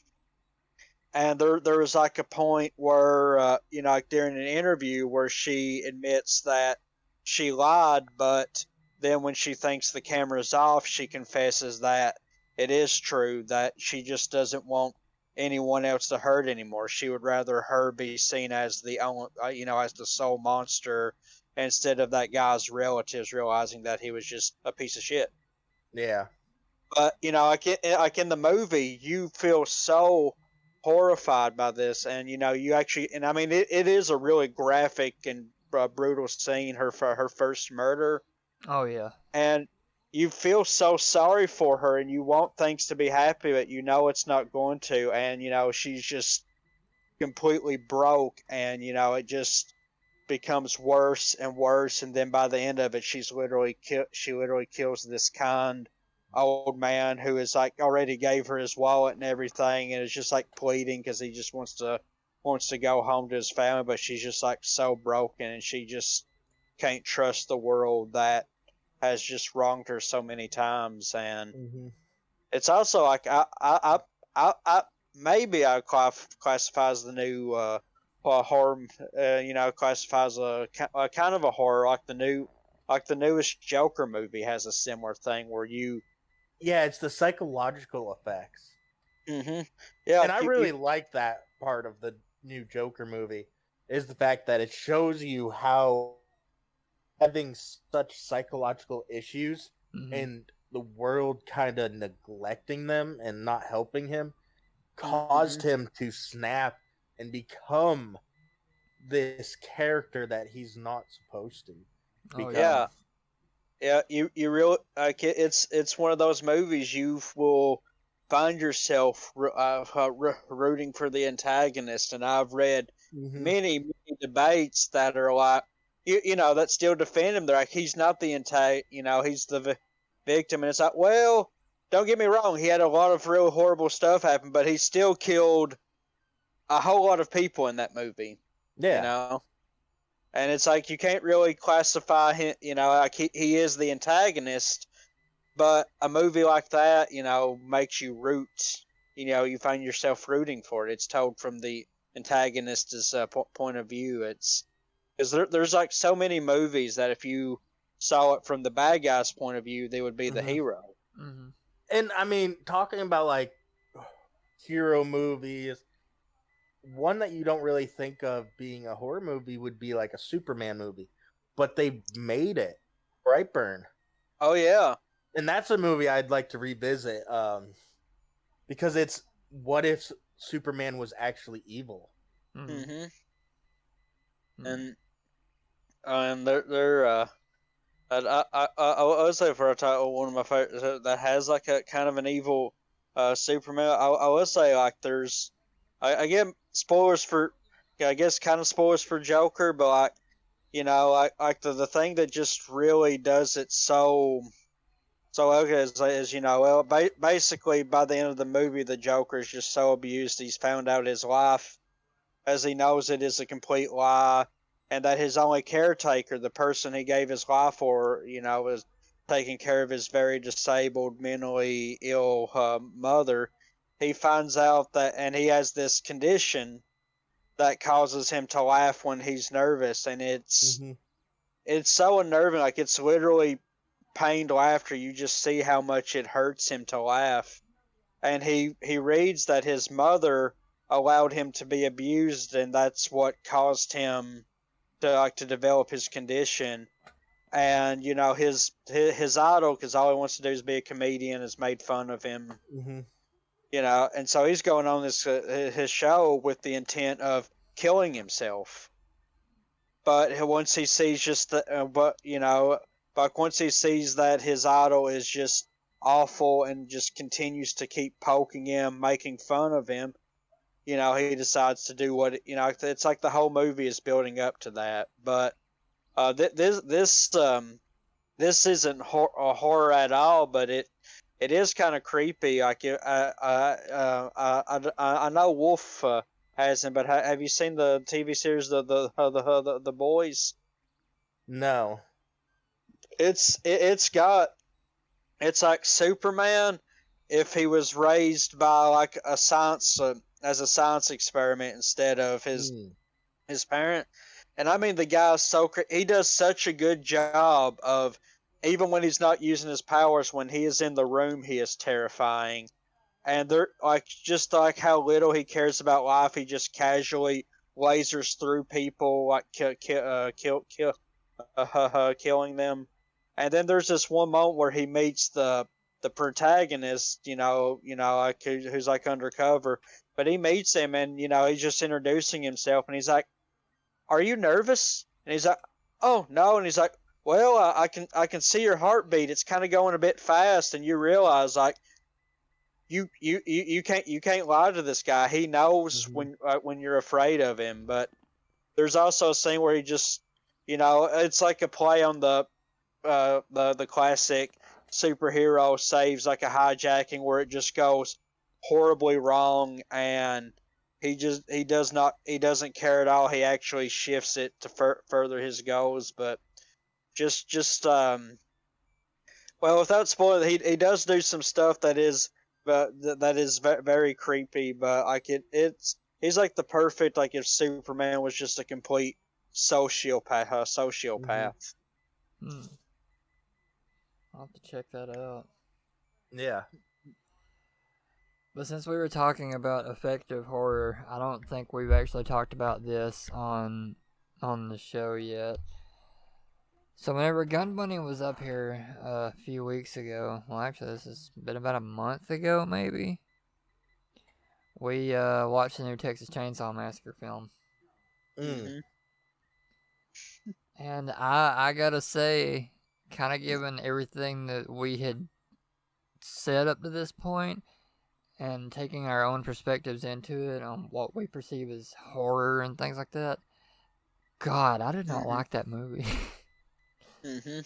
there was like a point where like during an interview where she admits that she lied, but then when she thinks the camera's off, she confesses that it is true, that she just doesn't want anyone else to hurt anymore. She would rather her be seen as the only, as the sole monster, instead of that guy's relatives realizing that he was just a piece of shit. Yeah. But like in the movie, you feel so horrified by this, and you actually, and I mean, it is a really graphic and brutal scene. Her first murder, Oh yeah. and you feel so sorry for her, and you want things to be happy, but it's not going to, and she's just completely broke, and it just becomes worse and worse, and then by the end of it, she literally kills this kind old man who is like already gave her his wallet and everything, and is just like pleading because he just wants to go home to his family, but she's just like so broken, and she just can't trust the world that has just wronged her so many times. And Mm-hmm. it's also like I maybe I classify as the new horror. Classifies a kind of a horror, like the newest Joker movie has a similar thing where you. Yeah, it's the psychological effects. Mm-hmm. Yeah, And like I really like that part of the new Joker movie is the fact that it shows you how having such psychological issues Mm-hmm. and the world kind of neglecting them and not helping him caused mm-hmm. him to snap and become this character that he's not supposed to Oh yeah. Yeah, become. yeah. You really like it's one of those movies you will find yourself rooting for the antagonist, and I've read Mm-hmm. many debates that are like that still defend him. They're like, he's not the he's the victim, and it's like, well, don't get me wrong, he had a lot of real horrible stuff happen, but he still killed a whole lot of people in that movie, you Yeah. know. And it's like you can't really classify him, like he is the antagonist, but a movie like that, makes you root. You find yourself rooting for it. It's told from the antagonist's point of view. It's because there's like so many movies that if you saw it from the bad guy's point of view, they would be the Mm-hmm. hero. Mm-hmm. And I mean, talking about like hero movies, one that you don't really think of being a horror movie would be like a Superman movie, but they made it. Brightburn. Oh yeah. And that's a movie I'd like to revisit. because it's what if Superman was actually evil? Mm-hmm. Mm. And they're I would say for a title, one of my favorites that has like a kind of an evil Superman. I would say like there's I get spoilers for I guess kind of spoilers for Joker, but like like the thing that just really does it so okay is well basically by the end of the movie the Joker is just so abused he's found out his life as he knows it is a complete lie, and that his only caretaker, the person he gave his life for, is taking care of his very disabled, mentally ill mother. He finds out that, and he has this condition that causes him to laugh when he's nervous, and Mm-hmm. it's so unnerving. Like it's literally pained laughter. You just see how much it hurts him to laugh, and he reads that his mother allowed him to be abused, and that's what caused him to develop his condition. And his idol, because all he wants to do is be a comedian, has made fun of him. Mm-hmm. And so he's going on this his show with the intent of killing himself. But once he sees just but once he sees that his idol is just awful and just continues to keep poking him, making fun of him, he decides to do it's like the whole movie is building up to that. But this isn't a horror at all, but it is kind of creepy. Like I know Wolf hasn't, but have you seen the TV series the Boys? No. It's like Superman if he was raised by like a science as a science experiment instead of his parent. And I mean the guy's he does such a good job of even when he's not using his powers, when he is in the room he is terrifying. And they're like just like how little he cares about life, he just casually lasers through people like killing them. And then there's this one moment where he meets the protagonist, like who's like undercover, but he meets him and he's just introducing himself and he's like, "Are you nervous?" And he's like, "Oh no," and he's like, "Well, I can see your heartbeat. It's kind of going a bit fast," and you realize like you can't lie to this guy. He knows Mm-hmm. when you're afraid of him. But there's also a scene where he just it's like a play on the classic superhero saves like a hijacking where it just goes horribly wrong and he doesn't care at all. He actually shifts it to further his goals. But just well, without spoiling, he does do some stuff that is that is very creepy. But like he's like the perfect, like if Superman was just a complete sociopath. Mm-hmm. Hmm. I'll have to check that out. Yeah. But since we were talking about effective horror, I don't think we've actually talked about this on the show yet. So whenever Gun Bunny was up here a few weeks ago, well actually this has been about a month ago maybe, we watched the new Texas Chainsaw Massacre film. Mm-hmm. And I gotta say, kind of given everything that we had said up to this point, and taking our own perspectives into it on what we perceive as horror and things like that, God, I did not like that movie.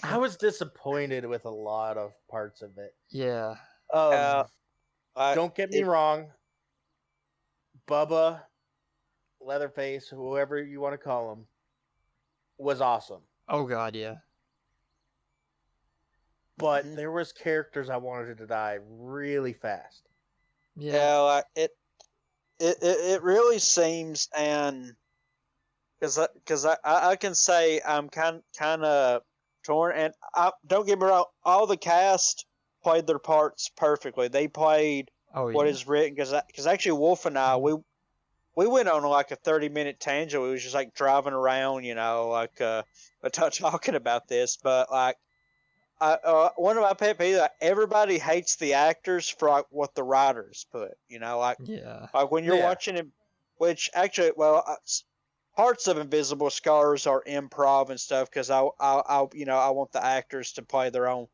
I was disappointed with a lot of parts of it. Yeah. Don't get me wrong. Bubba, Leatherface, whoever you want to call him, was awesome. Oh God, yeah. But there was characters I wanted to die really fast. Yeah, it really seems, and because I can say I'm kind of torn, and don't get me wrong, all the cast played their parts perfectly. They played what is written, because actually Wolf and I we went on like a 30-minute tangent. We was just like driving around, like talking about this, but like one of my pet peeves, like, everybody hates the actors for like what the writers put. Like when you're watching it, which actually, parts of Invisible Scars are improv and stuff because I want the actors to play their own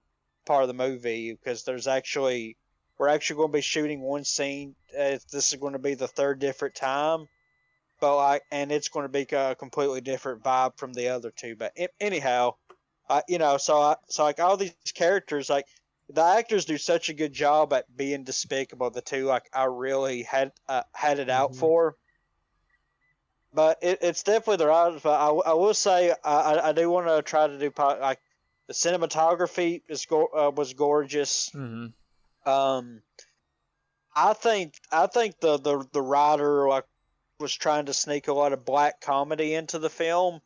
part of the movie because we're actually going to be shooting one scene. This is going to be the third different time, and it's going to be a completely different vibe from the other two. But anyhow. So like all these characters, like the actors do such a good job at being despicable. The two, like I really had it out for, but it's definitely the right. But I will say I do want to try to do like the cinematography was gorgeous. I think the writer like was trying to sneak a lot of black comedy into the film.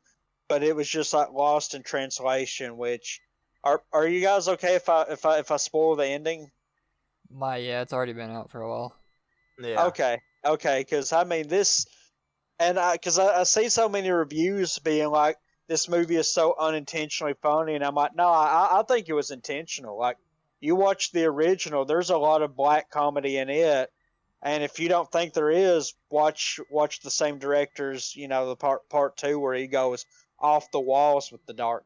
But it was just like lost in translation. Which are you guys okay if I spoil the ending? Yeah, it's already been out for a while. Yeah. Okay, because I mean this, and because I see so many reviews being like this movie is so unintentionally funny, and I'm like, no, I think it was intentional. Like you watch the original, there's a lot of black comedy in it. And if you don't think there is, watch the same director's, the part two where he goes off the walls with the dark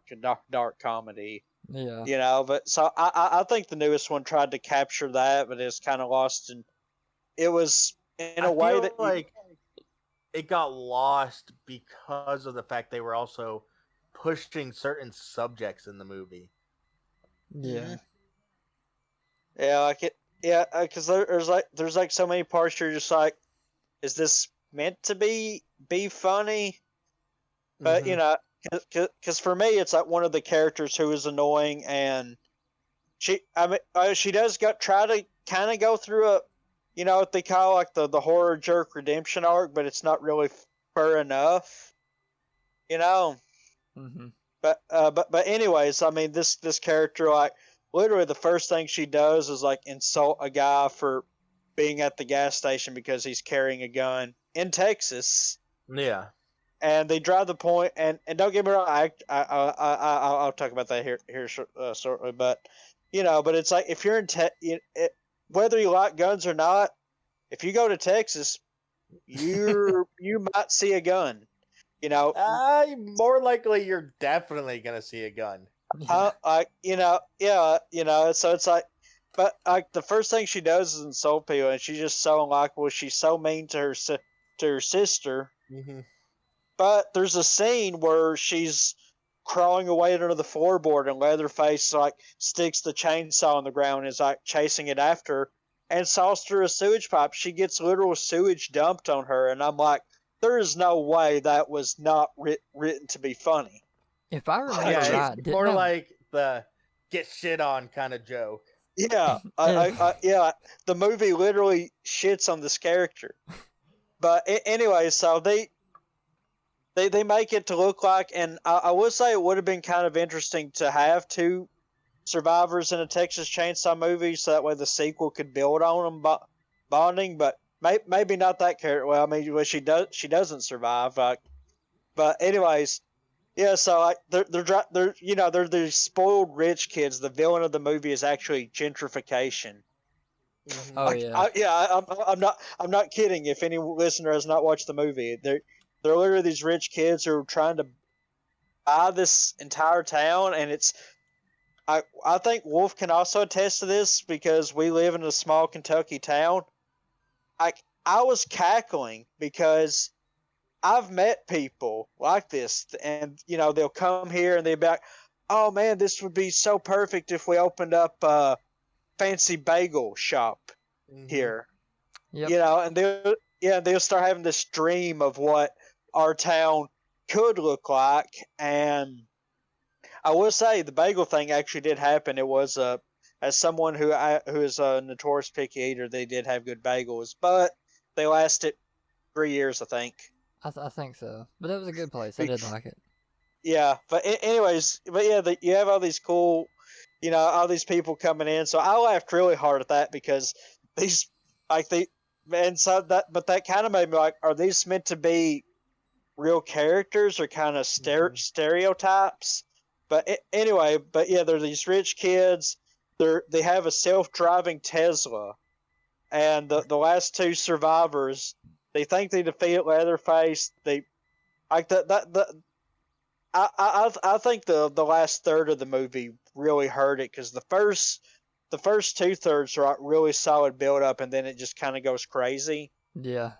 comedy. Yeah. But so I think the newest one tried to capture that, but it's kind of lost, and it was in a way that it got lost because of the fact they were also pushing certain subjects in the movie. Yeah. Yeah, like it. Yeah, because there's like so many parts you're just like, is this meant to be funny? But because for me it's like one of the characters who is annoying, and she does try to kind of go through what they call like the horror jerk redemption arc, but it's not really fair enough, But anyways, I mean this character, like literally the first thing she does is like insult a guy for being at the gas station because he's carrying a gun in Texas. Yeah. And they drive the point, and don't get me wrong, I'll talk about that here shortly, but but it's like if you're whether you like guns or not, if you go to Texas, you might see a gun. More likely you're definitely gonna see a gun. So it's like, but like the first thing she does is insult people, and she's just so unlikable. She's so mean to her sister. But there's a scene where she's crawling away under the floorboard, and Leatherface like sticks the chainsaw on the ground and is like chasing it after her, and saws through a sewage pipe. She gets literal sewage dumped on her, and I'm like, there is no way that was not written to be funny. If I remember right, it's more like the get shit on kind of joke. Yeah, the movie literally shits on this character. But anyway, so they make it to look like, and I would say it would have been kind of interesting to have two survivors in a Texas Chainsaw movie, so that way the sequel could build on them bonding. But maybe not that character. Well, I mean, she doesn't survive. But anyways, yeah. So like they're these spoiled rich kids. The villain of the movie is actually gentrification. Oh yeah. I'm not kidding. If any listener has not watched the movie, they're literally these rich kids who are trying to buy this entire town, and it's. I think Wolf can also attest to this because we live in a small Kentucky town. I was cackling because I've met people like this, and they'll come here and they'll be like, "Oh man, this would be so perfect if we opened up a fancy bagel shop here." Yep. And they'll start having this dream of what our town could look like. And I will say the bagel thing actually did happen. It was as someone who is a notorious picky eater, they did have good bagels, but they lasted 3 years, I think. I think so, but that was a good place. I did like it. Yeah, but anyways, you have all these cool, all these people coming in. So I laughed really hard at that because these, like that kind of made me like, are these meant to be real characters or kind of stereotypes? anyway, but yeah, they're these rich kids. They have a self-driving Tesla, and the last two survivors, they think they defeat Leatherface. They like I think the last third of the movie really hurt it because the first 2/3 are really solid build up, and then it just kind of goes crazy. Yeah.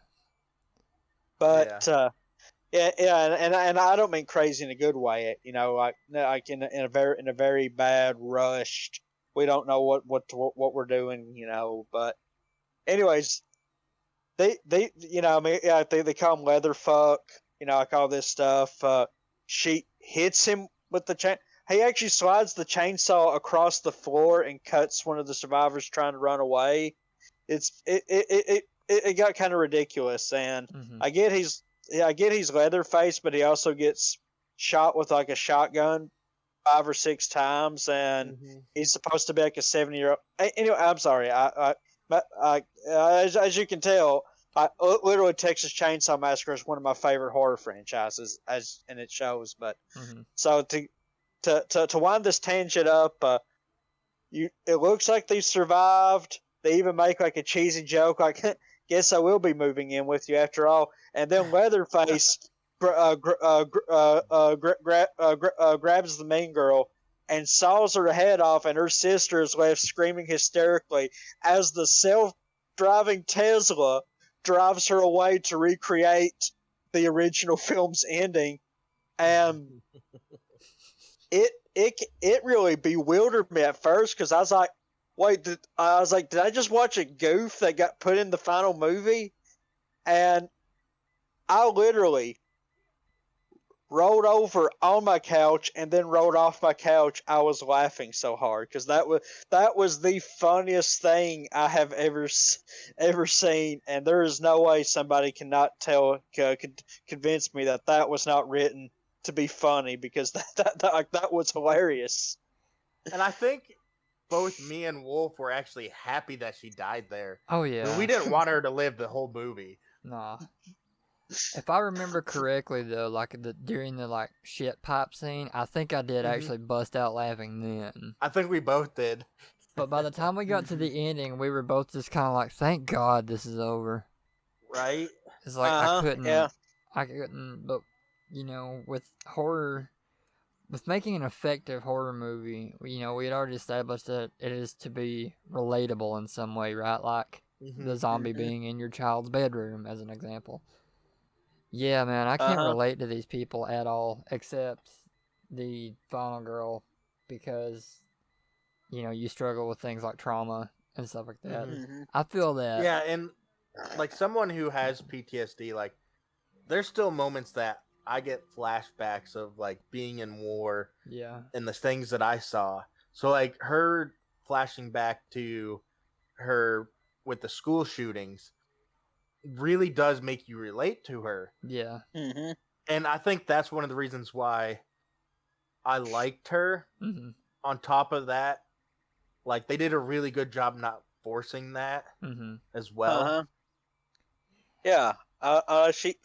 But yeah, and I don't mean crazy in a good way. You know, like in a very bad rushed. We don't know what we're doing. You know, but anyways, they you know, I mean, yeah, they call him Leatherfuck. You know, like all this stuff. She hits him with the chain. He actually slides the chainsaw across the floor and cuts one of the survivors trying to run away. It got kind of ridiculous, and I get he's Leatherface, but he also gets shot with like a shotgun 5 or 6 times, and he's supposed to be like a 70-year-old. Anyway, I'm sorry. As you can tell, literally Texas Chainsaw Massacre is one of my favorite horror franchises, and it shows. But so to wind this tangent up, it looks like they survived. They even make like a cheesy joke, like, "Guess I will be moving in with you after all." And then Leatherface grabs the main girl and saws her head off, and her sister is left screaming hysterically as the self-driving Tesla drives her away to recreate the original film's ending. And it really bewildered me at first because I was like, wait, did I just watch a goof that got put in the final movie? And I literally rolled over on my couch and then rolled off my couch. I was laughing so hard because that was the funniest thing I have ever seen, and there is no way somebody cannot could convince me that was not written to be funny, because that was hilarious. And I think both me and Wolf were actually happy that she died there. Oh yeah. We didn't want her to live the whole movie. Nah. If I remember correctly, though, like during the like shit pipe scene, I think I did actually bust out laughing then. I think we both did. But by the time we got to the ending, we were both just kind of like, "Thank God this is over." Right? It's like I couldn't. But you know, with horror, with making an effective horror movie, you know, we had already established that it is to be relatable in some way, right? Like the zombie being in your child's bedroom, as an example. Yeah, man, I can't relate to these people at all, except the final girl, because, you know, you struggle with things like trauma and stuff like that. I feel that. Yeah, and like someone who has PTSD, like there's still moments that I get flashbacks of like being in war, and the things that I saw. So like her flashing back to her with the school shootings really does make you relate to her. Yeah. And I think that's one of the reasons why I liked her. On top of that, like they did a really good job not forcing that as well. Yeah. She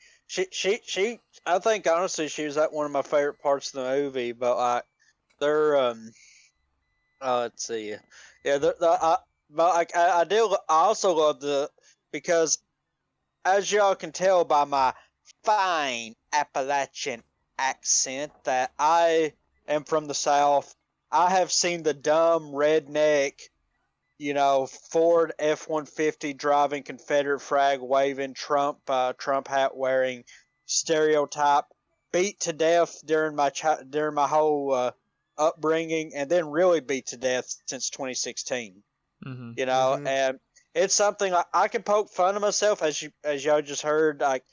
I think honestly she was at one of my favorite parts of the movie, but like they're let's see. Yeah, but I also love because as y'all can tell by my fine Appalachian accent that I am from the South, I have seen the dumb redneck, you know, Ford F-150 driving, Confederate flag waving, Trump hat wearing stereotype beat to death during my whole upbringing, and then really beat to death since 2016. You know, and it's something I can poke fun of myself, as y'all just heard. Like,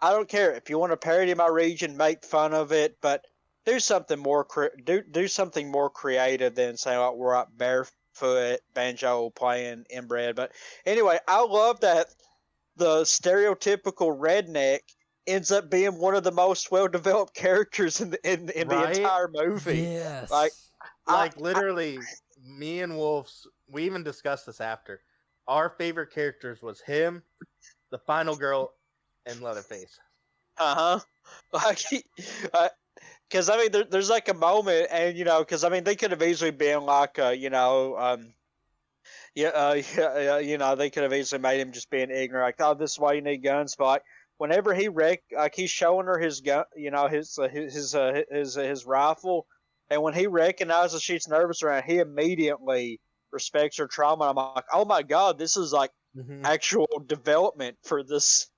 I don't care if you want to parody my region, make fun of it, but do something more do something more creative than saying like we're up barefoot, banjo playing, inbred. But anyway, I love that the stereotypical redneck ends up being one of the most well developed characters in the entire movie. Yes. Like literally, me and Wolf's. We even discussed this after. Our favorite characters was him, the final girl, and Leatherface. Like because I mean, there's like a moment, and because I mean, they could have easily been like, they could have easily made him just being ignorant, like, oh, this is why you need guns. But like, whenever he's showing her his gun, his rifle, and when he recognizes she's nervous around, he immediately respects her trauma. I'm like, oh my god, this is like actual development for this.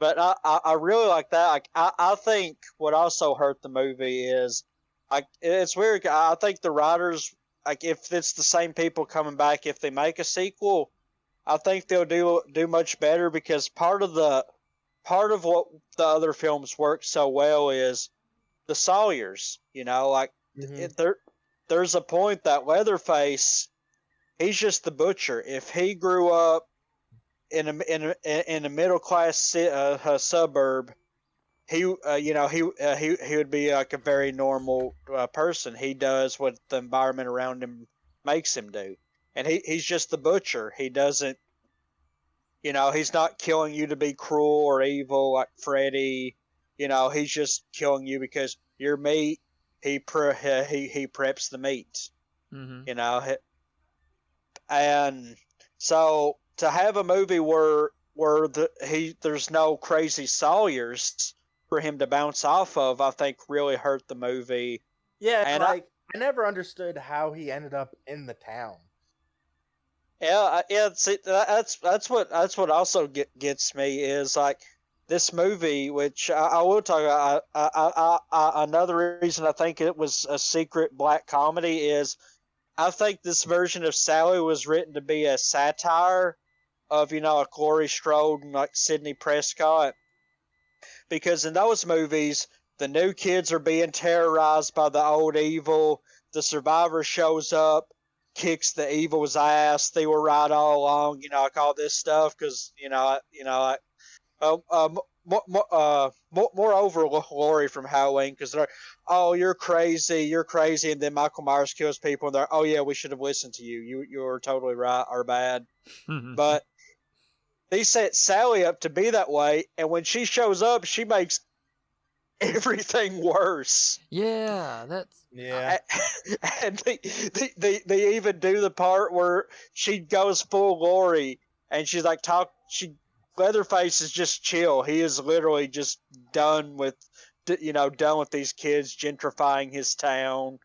But I really like that. Like, I think what also hurt the movie is, like, it's weird. I think the writers, like, if it's the same people coming back, if they make a sequel, I think they'll do much better, because part of what the other films work so well is the Sawyers. Like, there's a point that Leatherface, he's just the butcher. If he grew up in a middle class suburb, he would be like a very normal person. He does what the environment around him makes him do, and he's just the butcher. He doesn't, he's not killing you to be cruel or evil like Freddy. He's just killing you because your meat. He preps the meat. And so to have a movie where there's no crazy Sawyers for him to bounce off of, I think really hurt the movie. Yeah, and I never understood how he ended up in the town. Yeah. See, that's what also gets me is like this movie, which I will talk about. Another reason I think it was a secret black comedy is I think this version of Sally was written to be a satire of, like Laurie Strode and like Sidney Prescott. Because in those movies, the new kids are being terrorized by the old evil. The survivor shows up, kicks the evil's ass. They were right all along, like all this stuff. Because, moreover, Laurie from Halloween, because they're, oh, you're crazy, and then Michael Myers kills people, and they're, oh yeah, we should have listened to you. You were totally right or bad. But they set Sally up to be that way, and when she shows up, she makes everything worse. Yeah, and they even do the part where she goes full Laurie, and she's like Leatherface is just chill. He is literally just done with these kids gentrifying his town.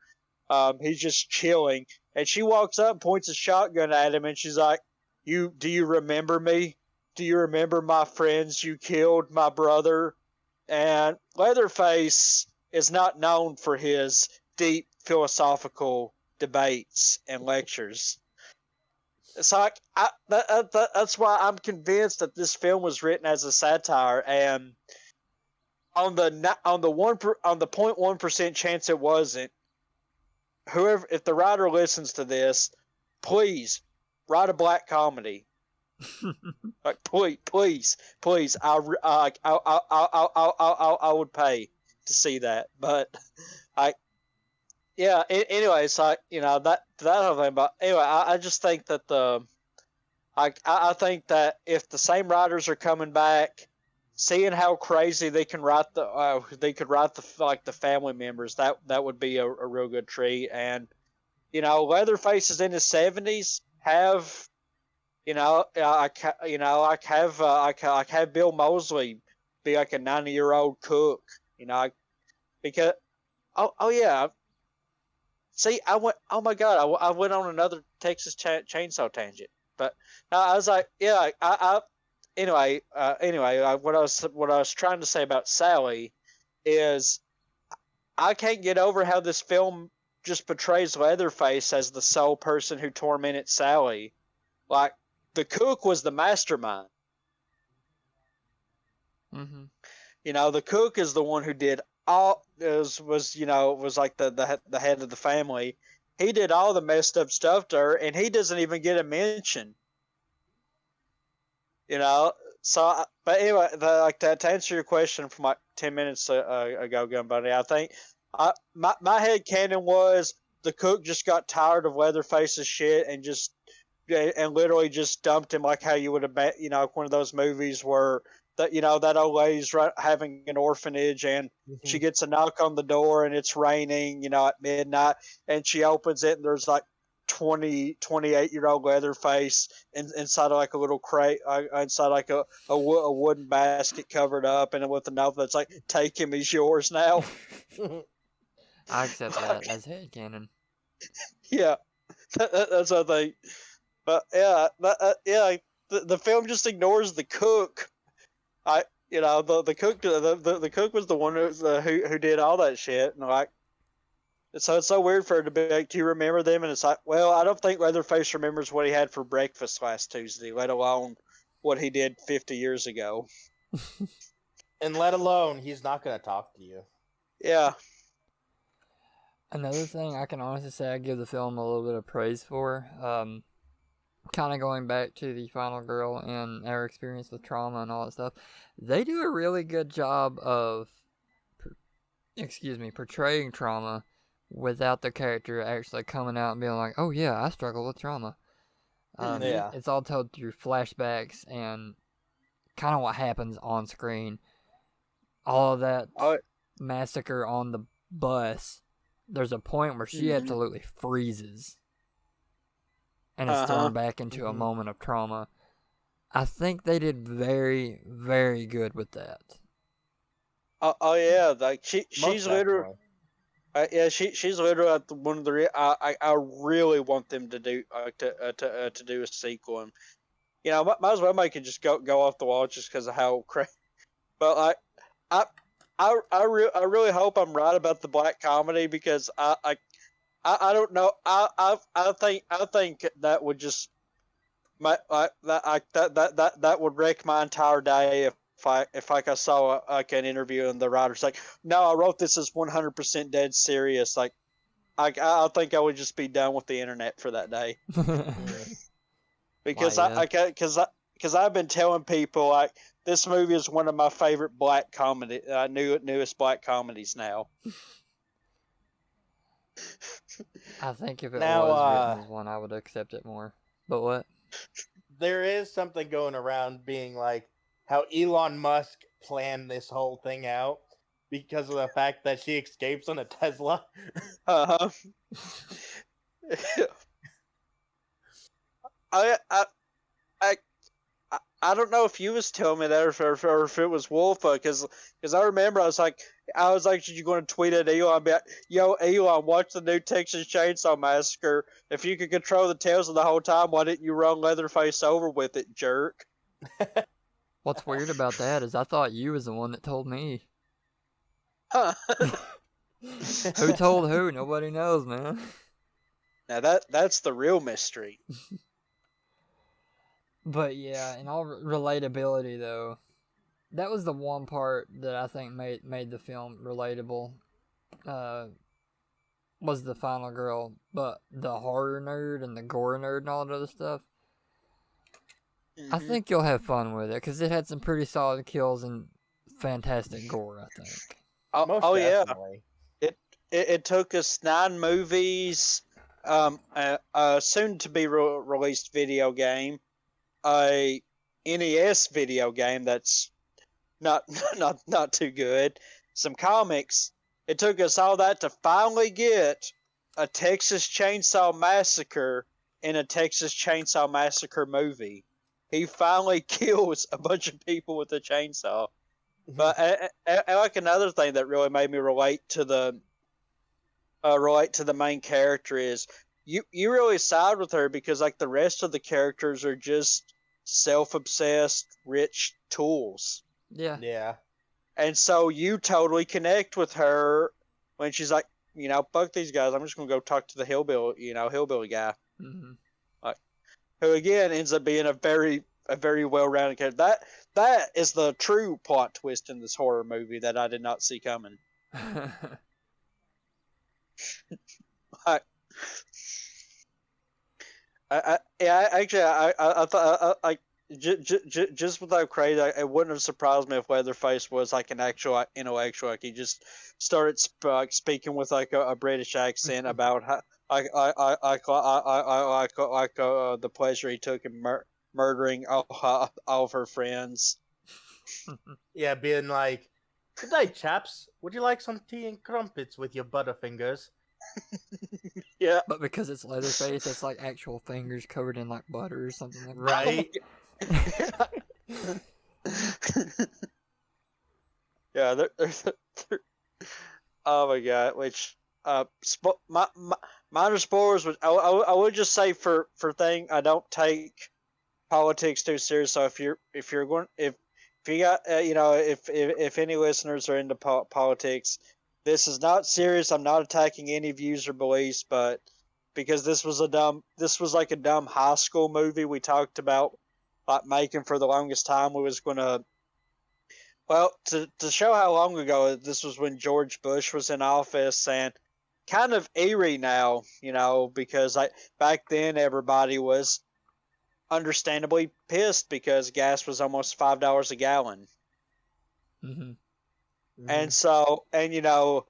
He's just chilling, and she walks up, points a shotgun at him, and she's like, do you remember me? Do you remember my friends you killed, my brother? And Leatherface is not known for his deep philosophical debates and lectures. So that's why I'm convinced that this film was written as a satire, and on the 0.1% chance it wasn't, if the writer listens to this, please write a black comedy. Like, please, I would pay to see that. But anyways, that whole thing. But anyway, I just think that I think that if the same writers are coming back, seeing how crazy they can write the family members, that would be a real good treat. And Leatherface is in his 70s. I have Bill Moseley be like a 90-year-old cook. Because oh yeah. See, I went. Oh my god, I went on another Texas Chainsaw tangent. But I was like, yeah, anyway, what I was trying to say about Sally is I can't get over how this film just portrays Leatherface as the sole person who tormented Sally. Like, the cook was the mastermind. Mm-hmm. The cook is the one who did all. Was like the head of the family. He did all the messed up stuff to her, and he doesn't even get a mention. So, but anyway, to answer your question from like 10 minutes ago, Gun Bunny, I think my head canon was the cook just got tired of Leatherface's shit and literally just dumped him, like how you would have, one of those movies where that old lady's having an orphanage, and she gets a knock on the door, and it's raining, at midnight, and she opens it, and there's like 28-year-old Leatherface inside of like a little crate, inside like a wooden basket covered up, and with a note that's like, "Take him, he's yours now." I accept that as headcanon. Yeah, that's what I think. But yeah, the film just ignores the cook. The cook, the cook was the one who did all that shit, and like, so it's so weird for her to be like, "Do you remember them?" And it's like, well, I don't think Leatherface remembers what he had for breakfast last Tuesday, let alone what he did 50 years ago. And let alone, he's not going to talk to you. Yeah. Another thing I can honestly say I give the film a little bit of praise for, kind of going back to the final girl and our experience with trauma and all that stuff, they do a really good job of, portraying trauma without the character actually coming out and being like, "Oh yeah, I struggle with trauma." Yeah. It's all told through flashbacks and kind of what happens on screen. All of that massacre on the bus, there's a point where she absolutely freezes and is thrown back into a moment of trauma. I think they did very, very good with that. Oh yeah, like she's literally. She's literally one of the. I really want them to do to do a sequel, and might as well make it just go off the wall just because of how crazy. But like, I really hope I'm right about the black comedy, because I don't know. I think that would just that would wreck my entire day if I saw an interview and the writer's like, "No, I wrote this as 100% dead serious." Like, I think I would just be done with the internet for that day. Because because I've been telling people like this movie is one of my favorite black comedy, newest black comedies now. I think if it was written as one, I would accept it more. But what? There is something going around being like how Elon Musk planned this whole thing out because of the fact that she escapes on a Tesla. Uh-huh. I don't know if you was telling me that or if it was Wolf, because I remember I was like, "Did you going to tweet at Elon? Be like, yo, Elon, watch the new Texas Chainsaw Massacre. If you could control the tails the whole time, why didn't you run Leatherface over with it, jerk?" What's weird about that is I thought you was the one that told me. Huh. Who told who? Nobody knows, man. Now that's the real mystery. But yeah, in all relatability though, that was the one part that I think made the film relatable. Was the final girl, but the horror nerd and the gore nerd and all that other stuff. I think you'll have fun with it because it had some pretty solid kills and fantastic gore, I think. Oh yeah, it took us 9 movies, soon to be released video game, a NES video game that's not too good, some comics. It took us all that to finally get a Texas Chainsaw Massacre in a Texas Chainsaw Massacre movie. He finally kills a bunch of people with a chainsaw. But like another thing that really made me relate to the main character is you really side with her, because like the rest of the characters are just self-obsessed rich tools. Yeah. And so you totally connect with her when she's like, fuck these guys, I'm just gonna go talk to the hillbilly guy. Like, who again ends up being a very well-rounded character. That is the true plot twist in this horror movie that I did not see coming. I thought just without crazy, it wouldn't have surprised me if Leatherface was like an actual intellectual. Like he just started speaking with like a British accent about how the pleasure he took in murdering all of her friends. Yeah, being like, "Good night, chaps. Would you like some tea and crumpets with your butterfingers?" Yeah. But because it's Leatherface, it's like actual fingers covered in like butter or something like Right? Yeah, there's oh my god, which minor spoilers. I would just say for thing I don't take politics too serious. So if you're going if you got if any listeners are into politics, this is not serious. I'm not attacking any views or beliefs, but because this was like a dumb high school movie we talked about like making for the longest time. We was gonna to show how long ago this was when George Bush was in office and kind of eerie now, because back then everybody was understandably pissed because gas was almost $5 a gallon. Mm-hmm. And so so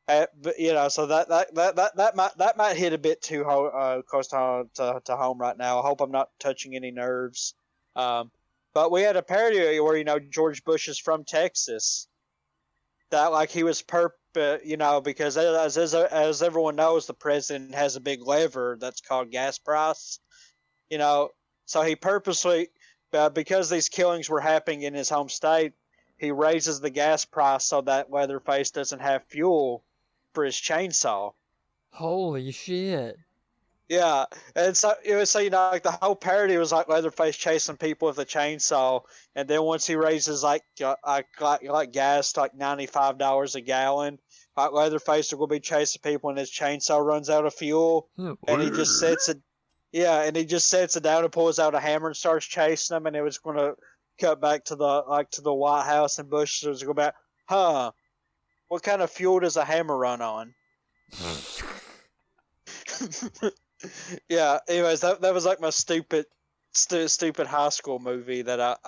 that might hit a bit too close to home right now. I hope I'm not touching any nerves. But we had a parody where George Bush is from Texas. That like he was because as everyone knows, the president has a big lever that's called gas price. So he purposely, because these killings were happening in his home state, he raises the gas price so that Leatherface doesn't have fuel for his chainsaw. Holy shit! Yeah, and so like the whole parody was like Leatherface chasing people with a chainsaw, and then once he raises like gas to like $95 a gallon, like Leatherface will be chasing people, and his chainsaw runs out of fuel, and he just sets it. Yeah, and he just sets it down and pulls out a hammer and starts chasing them, and it was going to cut back to the White House, and Bush was going back, what kind of fuel does a hammer run on? Yeah. Anyways, that was like my stupid high school movie that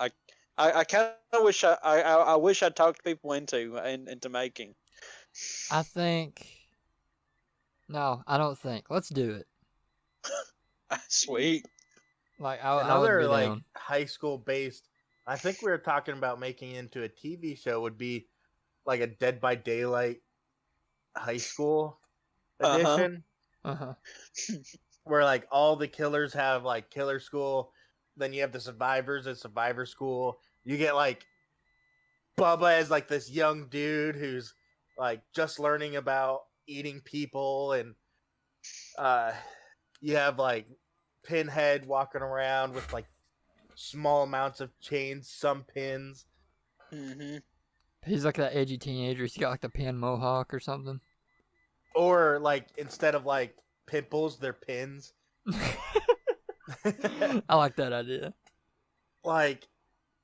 I kind of wish I wish I talked people into making. I think. No, I don't think. Let's do it. Sweet. Like I would Another be like down. high school based. I think we were talking about making into a TV show would be like a Dead by Daylight high school edition. Uh-huh. Where like all the killers have like killer school, then you have the survivors at survivor school. You get like Bubba as like this young dude who's like just learning about eating people, and you have like Pinhead walking around with like small amounts of chains, some pins. Mm-hmm. He's like that edgy teenager. He's got like the pin mohawk or something. Or like instead of like pimples, they're pins. I like that idea. Like,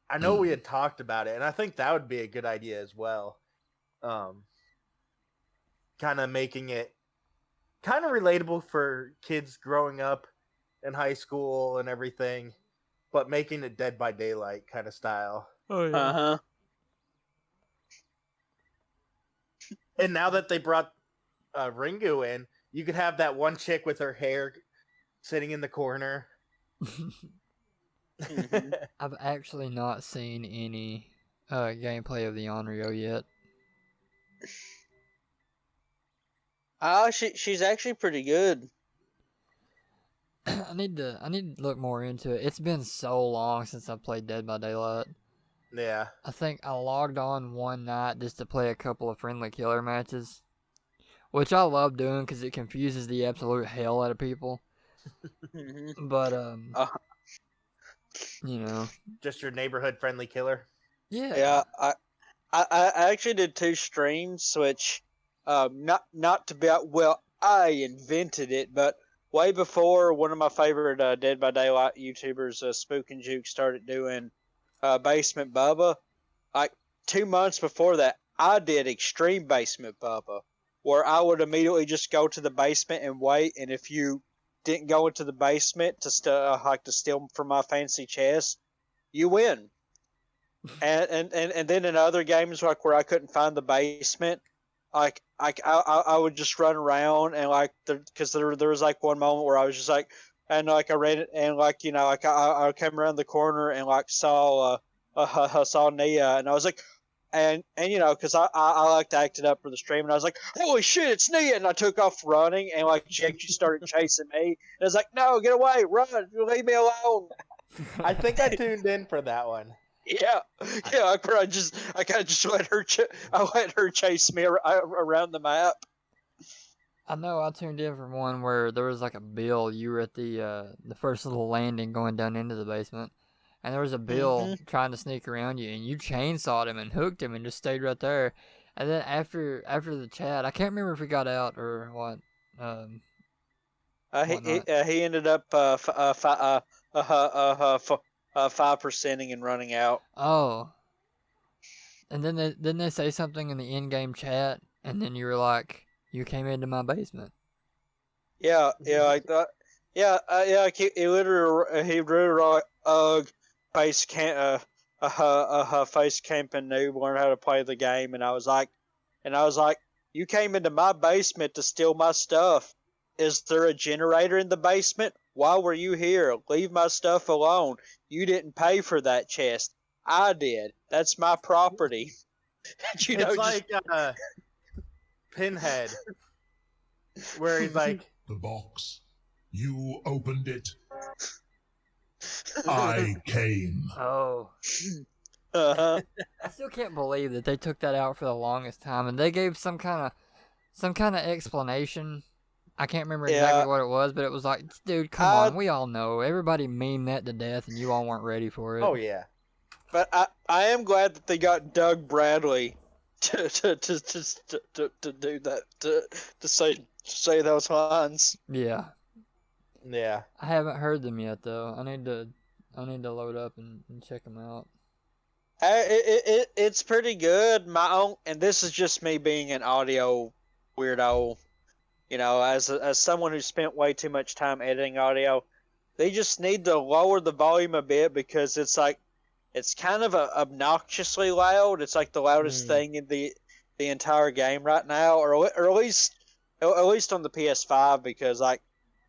I know we had talked about it, and I think that would be a good idea as well. Kind of making it kind of relatable for kids growing up in high school and everything, but making it Dead by Daylight kind of style. Oh yeah. Uh-huh. And now that they brought Ringu in, you could have that one chick with her hair sitting in the corner. Mm-hmm. I've actually not seen any gameplay of the Onryo yet. She's actually pretty good. I need to look more into it. It's been so long since I played Dead by Daylight. Yeah. I think I logged on one night just to play a couple of friendly killer matches, which I love doing because it confuses the absolute hell out of people. Mm-hmm. But Just your neighborhood friendly killer. Yeah. Yeah, I actually did 2 streams, which not to be I invented it, but way before one of my favorite Dead by Daylight YouTubers, Spook and Juke, started doing Basement Bubba. Like 2 months before that, I did Extreme Basement Bubba, where I would immediately just go to the basement and wait, and if you didn't go into the basement to steal from my fancy chest, you win. And then in other games like where I couldn't find the basement, like I would just run around and like because there was like one moment where I was just like, and like I ran it and like I came around the corner and like saw saw Nia, and I was like, and you know, because I like to act it up for the stream, and I was like, holy shit, it's Nia, and I took off running, and like she actually started chasing me, and I was like, no, get away, run, leave me alone. I think I tuned in for that one. Yeah, I kind of just let her chase me around the map. I know I tuned in for one where there was like a bill. You were at the first little landing going down into the basement, and there was a bill trying to sneak around you, and you chainsawed him and hooked him and just stayed right there. And then after the chat, I can't remember if we got out or what. He ended up 5%ing and running out. Oh, and then didn't they say something in the in-game chat, and then you were like, you came into my basement. Yeah, I thought. Yeah, he literally like, face camping noob, learn how to play the game, and I was like, you came into my basement to steal my stuff. Is there a generator in the basement? Why were you here? Leave my stuff alone. You didn't pay for that chest. I did. That's my property. You know, it's like Pinhead, where he's like, the box. You opened it. I came. Oh. Uh-huh. I still can't believe that they took that out for the longest time, and they gave some kind of explanation. I can't remember exactly what it was, but it was like, dude, come on, we all know. Everybody memed that to death, and you all weren't ready for it. Oh yeah. But I am glad that they got Doug Bradley to do that, to say those lines. Yeah. Yeah. I haven't heard them yet though. I need to load up and check them out. It's pretty good. And this is just me being an audio weirdo. You know, as someone who spent way too much time editing audio, they just need to lower the volume a bit because it's like, it's kind of obnoxiously loud. It's like the loudest thing in the entire game right now, or at least on the PS5, because like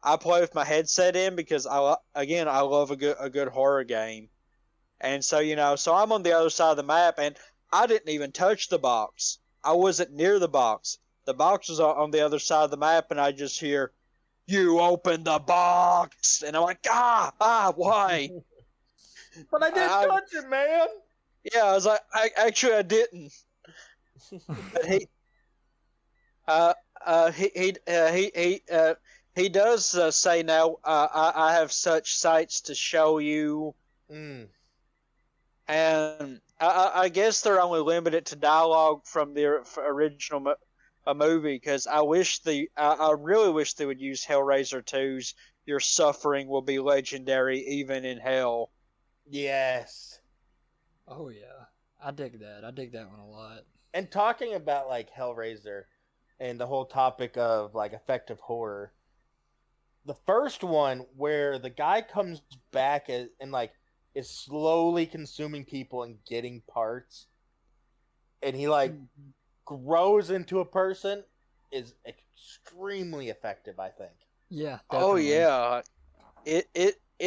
I play with my headset in because I love a good horror game, and so so I'm on the other side of the map, and I didn't even touch the box. I wasn't near the box. The box was on the other side of the map, and I just hear, "You open the box," and I'm like, why? But I didn't touch it, man. Yeah, I was like, I didn't. But he does say now, I have such sights to show you. And I guess they're only limited to dialogue from the original movie, because I really wish they would use Hellraiser 2's "Your suffering will be legendary even in hell." Yes. Oh yeah, I dig that. I dig that one a lot. And talking about like Hellraiser and the whole topic of like effective horror, the first one where the guy comes back and like is slowly consuming people and getting parts, and he like grows into a person, is extremely effective, I think. Yeah. Definitely. Oh yeah, it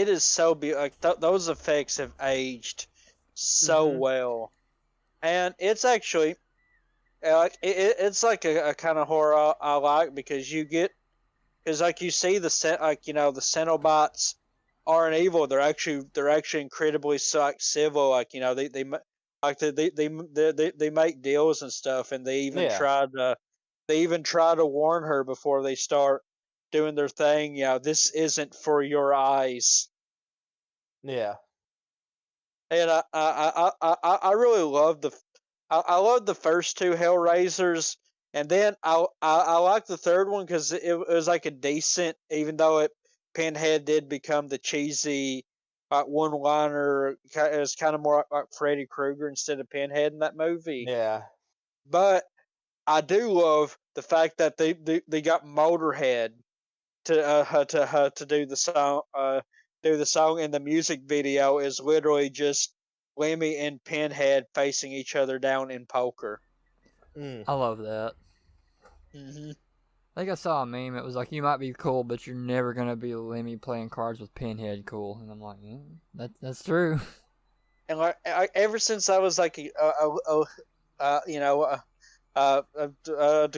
is so beautiful. Like those effects have aged so well, and it's actually it's like a kind of horror I like, because like you see the the Cenobites aren't evil. They're actually incredibly like civil. Like they make deals and stuff, and they even try to warn her before they start doing their thing. This isn't for your eyes. Yeah. And I really love I love the first two Hellraisers, and then I like the third one because it was like a decent, even though Pinhead did become the cheesy one-liner. It was kind of more like Freddy Krueger instead of Pinhead in that movie. Yeah. But I do love the fact that they got Motorhead to do the song. And the music video is literally just Lemmy and Pinhead facing each other down in poker. I love that. I think I saw a meme. It was like, you might be cool, but you're never gonna be Lemmy playing cards with Pinhead cool. And I'm like, that's true. and ever since I was like to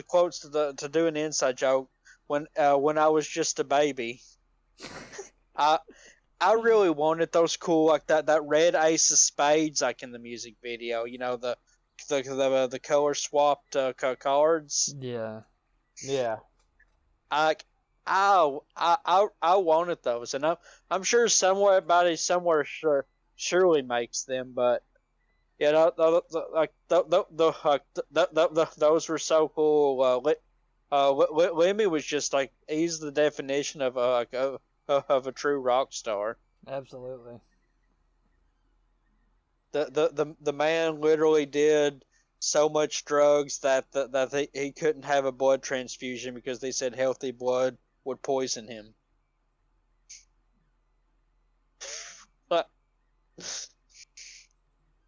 quotes to do an inside joke, when I was just a baby, I I really wanted those cool like that red ace of spades like in the music video. You know the color swapped cards. Yeah. Yeah. I I wanted those, and I'm sure somebody somewhere surely makes them, but you know those were so cool. Lemmy was just like he's the definition of of a true rock star. Absolutely. The man literally did so much drugs that he couldn't have a blood transfusion because they said healthy blood would poison him. But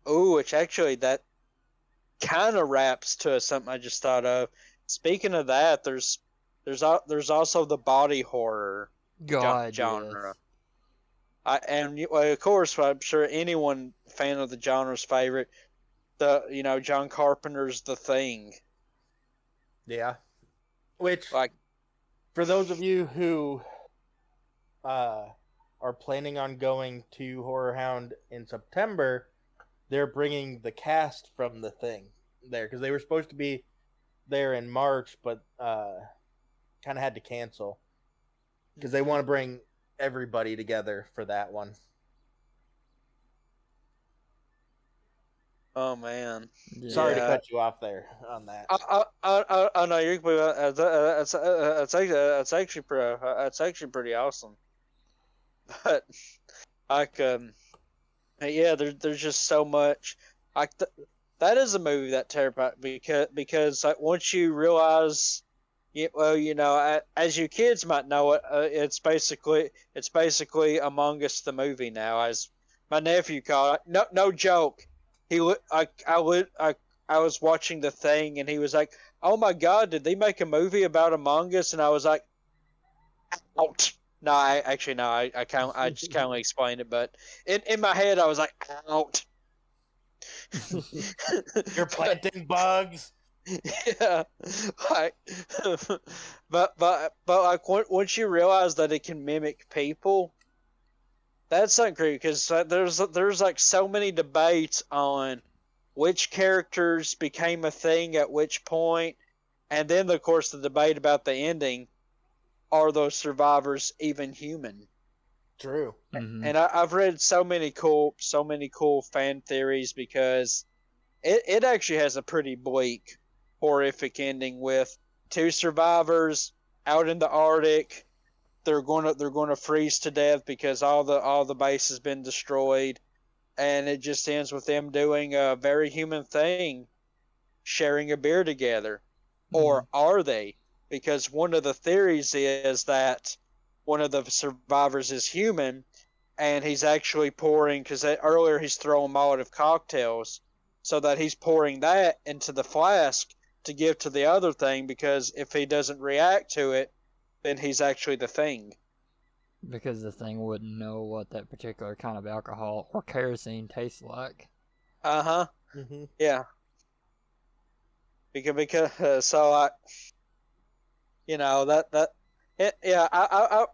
ooh, which actually that kind of wraps to something I just thought of. Speaking of that, there's also the body horror God, genre. yes. Of course, I'm sure anyone fan of the genre's favorite, John Carpenter's The Thing. Yeah. Which, Like, for those of you who are planning on going to Horror Hound in September, they're bringing the cast from The Thing there because they were supposed to be there in March, but kind of had to cancel because they want to bring everybody together for that one. oh man, Yeah. Sorry to cut you off there on that. I know you're. It's actually pretty awesome. But like yeah, there's just so much. Like that is a movie that terrified because like once you realize, as you kids might know it, it's basically Among Us the movie now, as my nephew called it. No joke. I was watching The Thing and he was like, "Oh my god, did they make a movie about Among Us?" And I was like, "Ouch." No, I can't. I just can't really explain it, but in my head, I was like, "Out." You're planting bugs. Yeah, like, but like once you realize that it can mimic people, that's not great because there's like so many debates on which characters became a thing at which point, and then of course the debate about the ending: are those survivors even human? True. Mm-hmm. And I've read so many cool fan theories because it actually has a pretty bleak, horrific ending with two survivors out in the Arctic. They're gonna freeze to death because all the base has been destroyed, and it just ends with them doing a very human thing, sharing a beer together. Or are they? Because one of the theories is that one of the survivors is human, and he's actually pouring, because earlier he's throwing Molotov cocktails, so that he's pouring that into the flask to give to the other thing, because if he doesn't react to it, then he's actually the thing. Because the thing wouldn't know what that particular kind of alcohol or kerosene tastes like. Uh-huh. Mm-hmm. Yeah. Because so I, yeah, I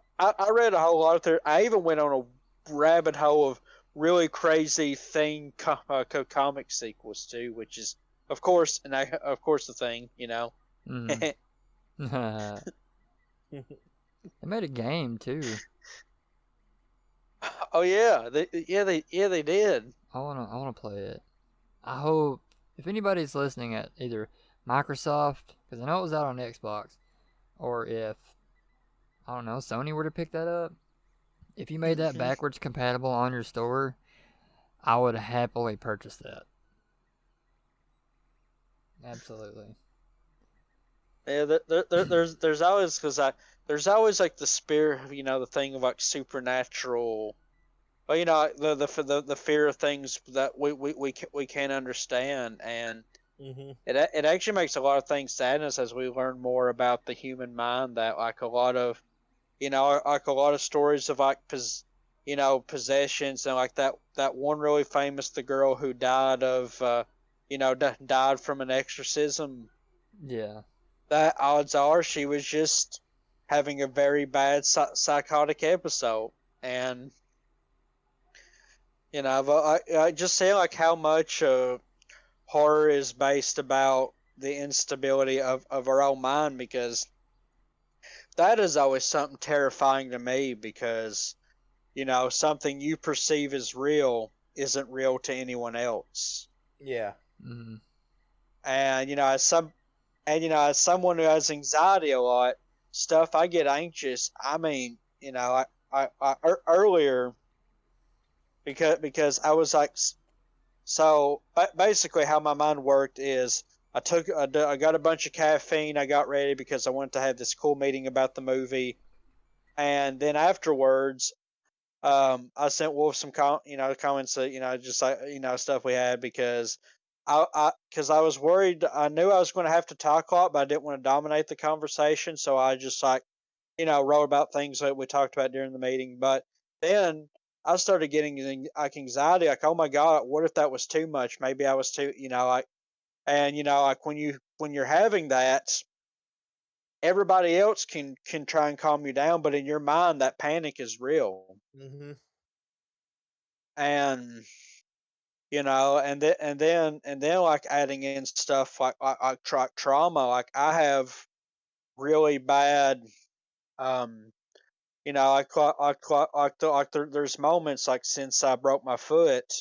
read a whole lot of there. I even went on a rabbit hole of really crazy thing comic sequels too, which is of course the thing, Mm. They made a game too. Oh yeah, they did. I wanna play it. I hope if anybody's listening at either Microsoft, because I know it was out on Xbox, or if I don't know Sony were to pick that up, if you made that backwards compatible on your store, I would happily purchase that. Absolutely. Yeah, there's always there's always like the spirit, the thing of like supernatural. Well, the fear of things that we can't understand, and it actually makes a lot of things sadness as we learn more about the human mind. That like a lot of, like a lot of stories of like possessions, and like that one really famous, the girl who died of died from an exorcism. Yeah. That odds are she was just having a very bad psychotic episode, and I just say like how much horror is based about the instability of our own mind, because that is always something terrifying to me, because something you perceive as real isn't real to anyone else. Yeah. Mm-hmm. And as someone who has anxiety a lot, stuff I get anxious. I mean, earlier, because I was like, so basically how my mind worked is I got a bunch of caffeine. I got ready because I wanted to have this cool meeting about the movie, and then afterwards, I sent Wolf some comments that just like stuff we had, because I was worried. I knew I was going to have to talk a lot, but I didn't want to dominate the conversation, so I just like wrote about things that we talked about during the meeting. But then I started getting like anxiety, like, oh my god, what if that was too much? Maybe I was too, like, and like when you're having that, everybody else can try and calm you down, but in your mind that panic is real. Mm-hmm. And and then like adding in stuff like trauma, like I have really bad, um there's moments like since I broke my foot,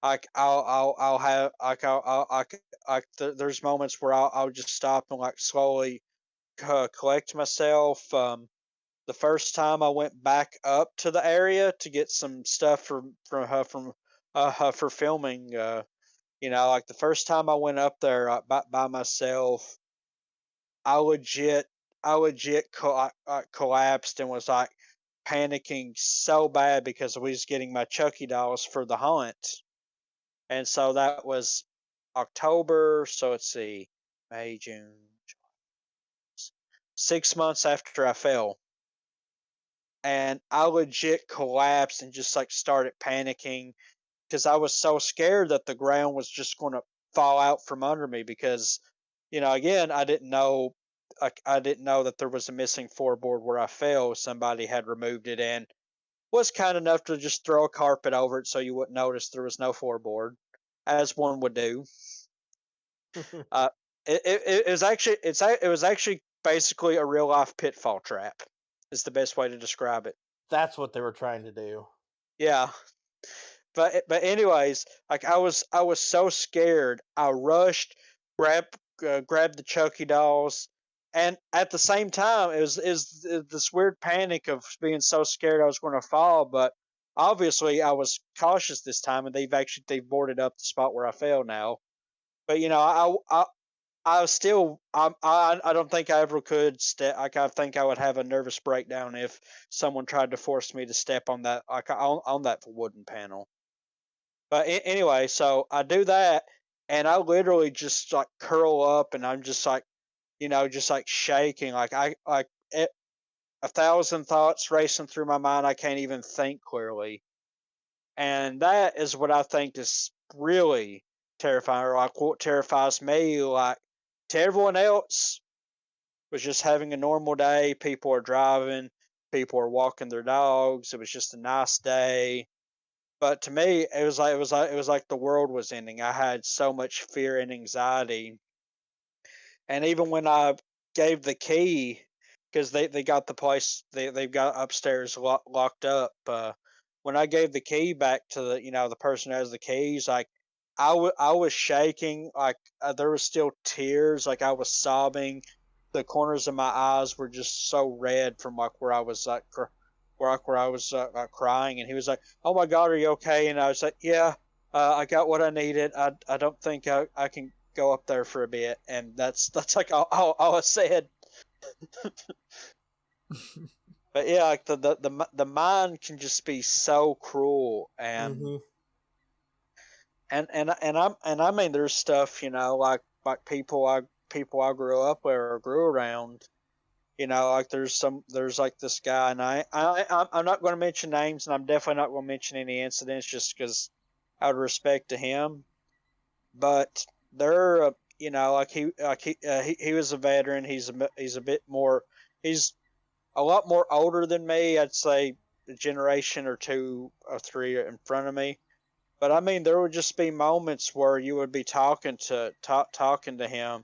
like I'll have like there's moments where I'll just stop and like slowly collect myself. The first time I went back up to the area to get some stuff for filming, like the first time I went up there by myself, I legit collapsed and was like panicking so bad because I was getting my Chucky dolls for the hunt. And so that was October. So let's see, May, June, 6 months after I fell. And I legit collapsed and just like started panicking because I was so scared that the ground was just going to fall out from under me, because again, I didn't know that there was a missing floorboard where I fell. Somebody had removed it and was kind enough to just throw a carpet over it so you wouldn't notice there was no floorboard, as one would do. uh, it was actually basically a real life pitfall trap, is the best way to describe it. That's what they were trying to do. Yeah. But anyways, like I was so scared. I rushed, grabbed the Chucky dolls, and at the same time, it was this weird panic of being so scared I was going to fall. But obviously, I was cautious this time, and they've boarded up the spot where I fell now. But I was still I don't think I ever could step. Like, I think I would have a nervous breakdown if someone tried to force me to step on that, like on that wooden panel. But anyway, so I do that, and I literally just like curl up, and I'm just like, just like shaking, like a thousand thoughts racing through my mind. I can't even think clearly, and that is what I think is really terrifying. Or like what terrifies me, like to everyone else, was just having a normal day. People are driving, people are walking their dogs. It was just a nice day. But to me, it was like the world was ending. I had so much fear and anxiety, and even when I gave the key, because they got the place, they've got upstairs locked up. When I gave the key back to the person who has the keys, like I was shaking, like there was still tears, like I was sobbing. The corners of my eyes were just so red from like where I was like where I was crying, and he was like, "Oh my God, are you okay?" And I was like, "Yeah, I got what I needed. I don't think I can go up there for a bit," and that's like all I said. But yeah, like the mind can just be so cruel, Mm-hmm. and I mean, there's stuff, like people I grew up with or grew around. like there's like this guy, and I'm not going to mention names, and I'm definitely not going to mention any incidents just because out of respect to him. But they're, he was a veteran. He's a bit more, he's a lot more older than me. I'd say a generation or two or three in front of me. But I mean, there would just be moments where you would be talking to him,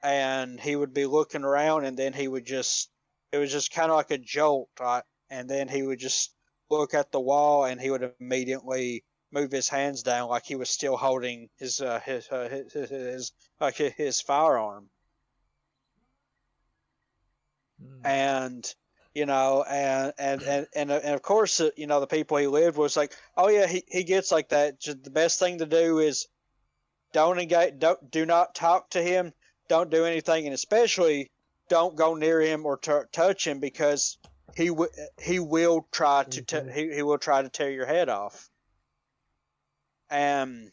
and he would be looking around, and then it was just kind of like a jolt, right? And then he would just look at the wall, and he would immediately move his hands down like he was still holding his firearm. And and of course, the people he lived was like, oh yeah, he gets like that. Just the best thing to do is don't engage, do not talk to him, don't do anything, and especially don't go near him or touch him, because he will try to he will try to tear your head off. And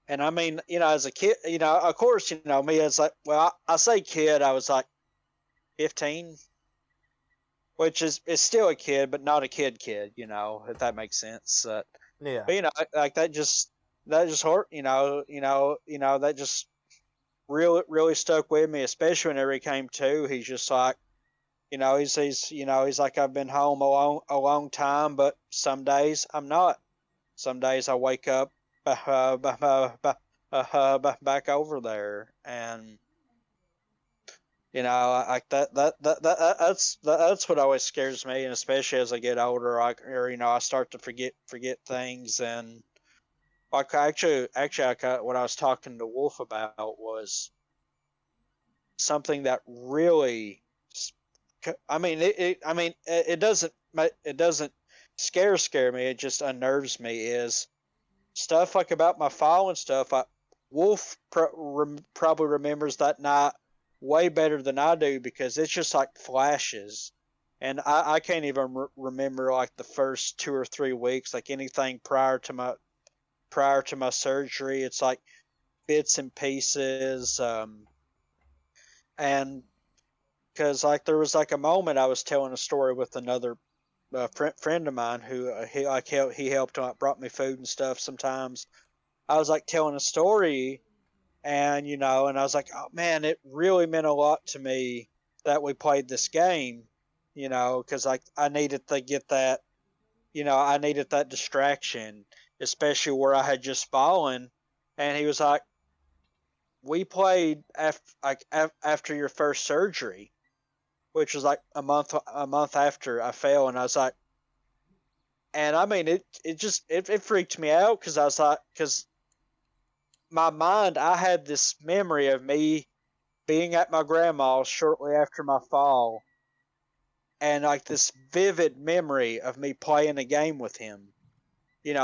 I mean, as a kid, of course, me as like, well, I say kid, I was like 15, which is still a kid, but not a kid, if that makes sense. Yeah. But like that just hurt, that just really stuck with me, especially whenever he came to. He's just like, he's like, I've been home a long time, but some days I'm not. Some days I wake up back over there, and like that's what always scares me, and especially as I get older, I start to forget things. And like actually, what I was talking to Wolf about was something that really, I mean, it doesn't scare me. It just unnerves me. Is stuff like about my fall and stuff. Wolf probably remembers that night way better than I do, because it's just like flashes, and I can't even remember like the first 2 or 3 weeks, like anything prior to my surgery. It's like bits and pieces, and because like there was like a moment I was telling a story with another friend of mine who he helped brought me food and stuff sometimes. I was like telling a story, and and I was like, oh man, it really meant a lot to me that we played this game, because like I needed to get that, I needed that distraction, especially where I had just fallen. And he was like, we played after your first surgery, which was like a month after I fell. And I was like, and I mean, it freaked me out, because I was like, because my mind, I had this memory of me being at my grandma's shortly after my fall, and like this vivid memory of me playing a game with him,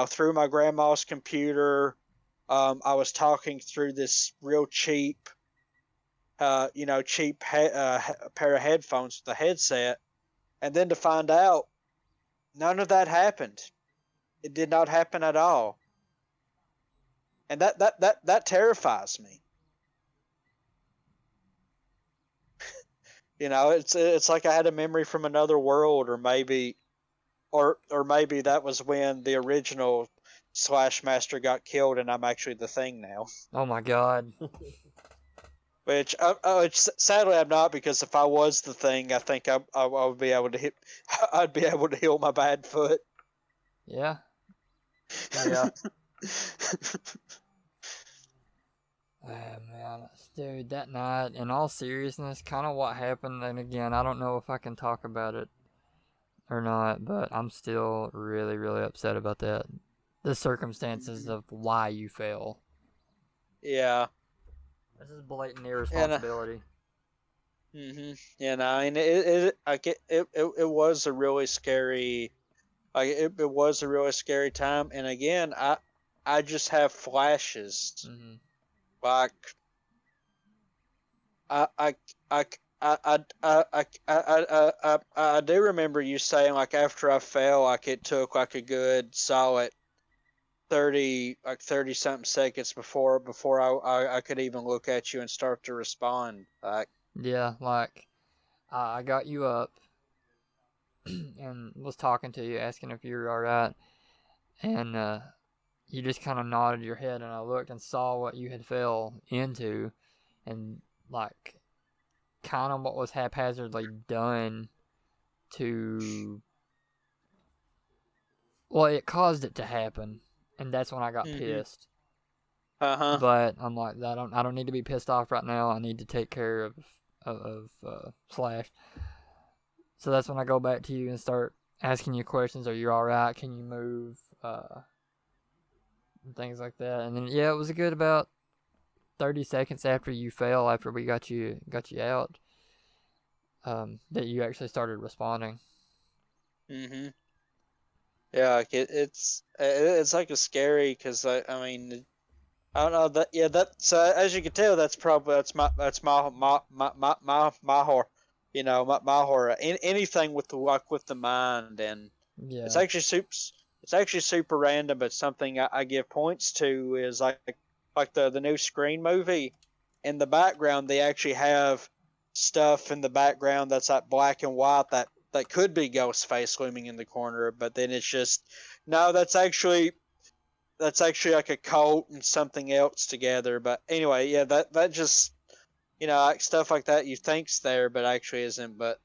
through my grandma's computer. I was talking through this real cheap, pair of headphones with a headset, and then to find out none of that happened. It did not happen at all, and that terrifies me. It's like I had a memory from another world, or maybe that was when the original Slash Master got killed, and I'm actually the Thing now. Oh my god. Which sadly I'm not, because if I was the Thing, I think I would be able to I'd be able to heal my bad foot. Yeah. Yeah. Man, dude, that night, in all seriousness, kind of what happened, and again, I don't know if I can talk about it or not, but I'm still really, really upset about that. The circumstances of why you fell. Yeah. This is blatant irresponsibility. And it was a really scary, it was a really scary time. And again, I just have flashes. Mm-hmm. Like I do remember you saying, like, after I fell, like it took like a good solid 30 something seconds before I could even look at you and start to respond. Like, Yeah, like I got you up and was talking to you, asking if you were all right, and you just kind of nodded your head, and I looked and saw what you had fell into, and like kind of what was haphazardly done to. Well, it caused it to happen, and that's when I got pissed. But I'm like, I don't need to be pissed off right now. I need to take care of Slash. So that's when I go back to you and start asking you questions. Are you all right? Can you move? And things like that. And then it was a good about 30 seconds after you fell, after we got you out, that you actually started responding. Yeah, like it's like a scary, because I mean, I don't know that. Yeah, that's as you can tell, that's my horror. You know, my horror. Anything with the mind, and Yeah. it's actually super random, but something I give points to is like the new Screen movie. In the background, they actually have stuff in the background that's like black and white that could be Ghostface looming in the corner, but then it's just no, that's actually like a cult and something else together. But anyway, yeah, that just, like stuff like that you think's there, but actually isn't. But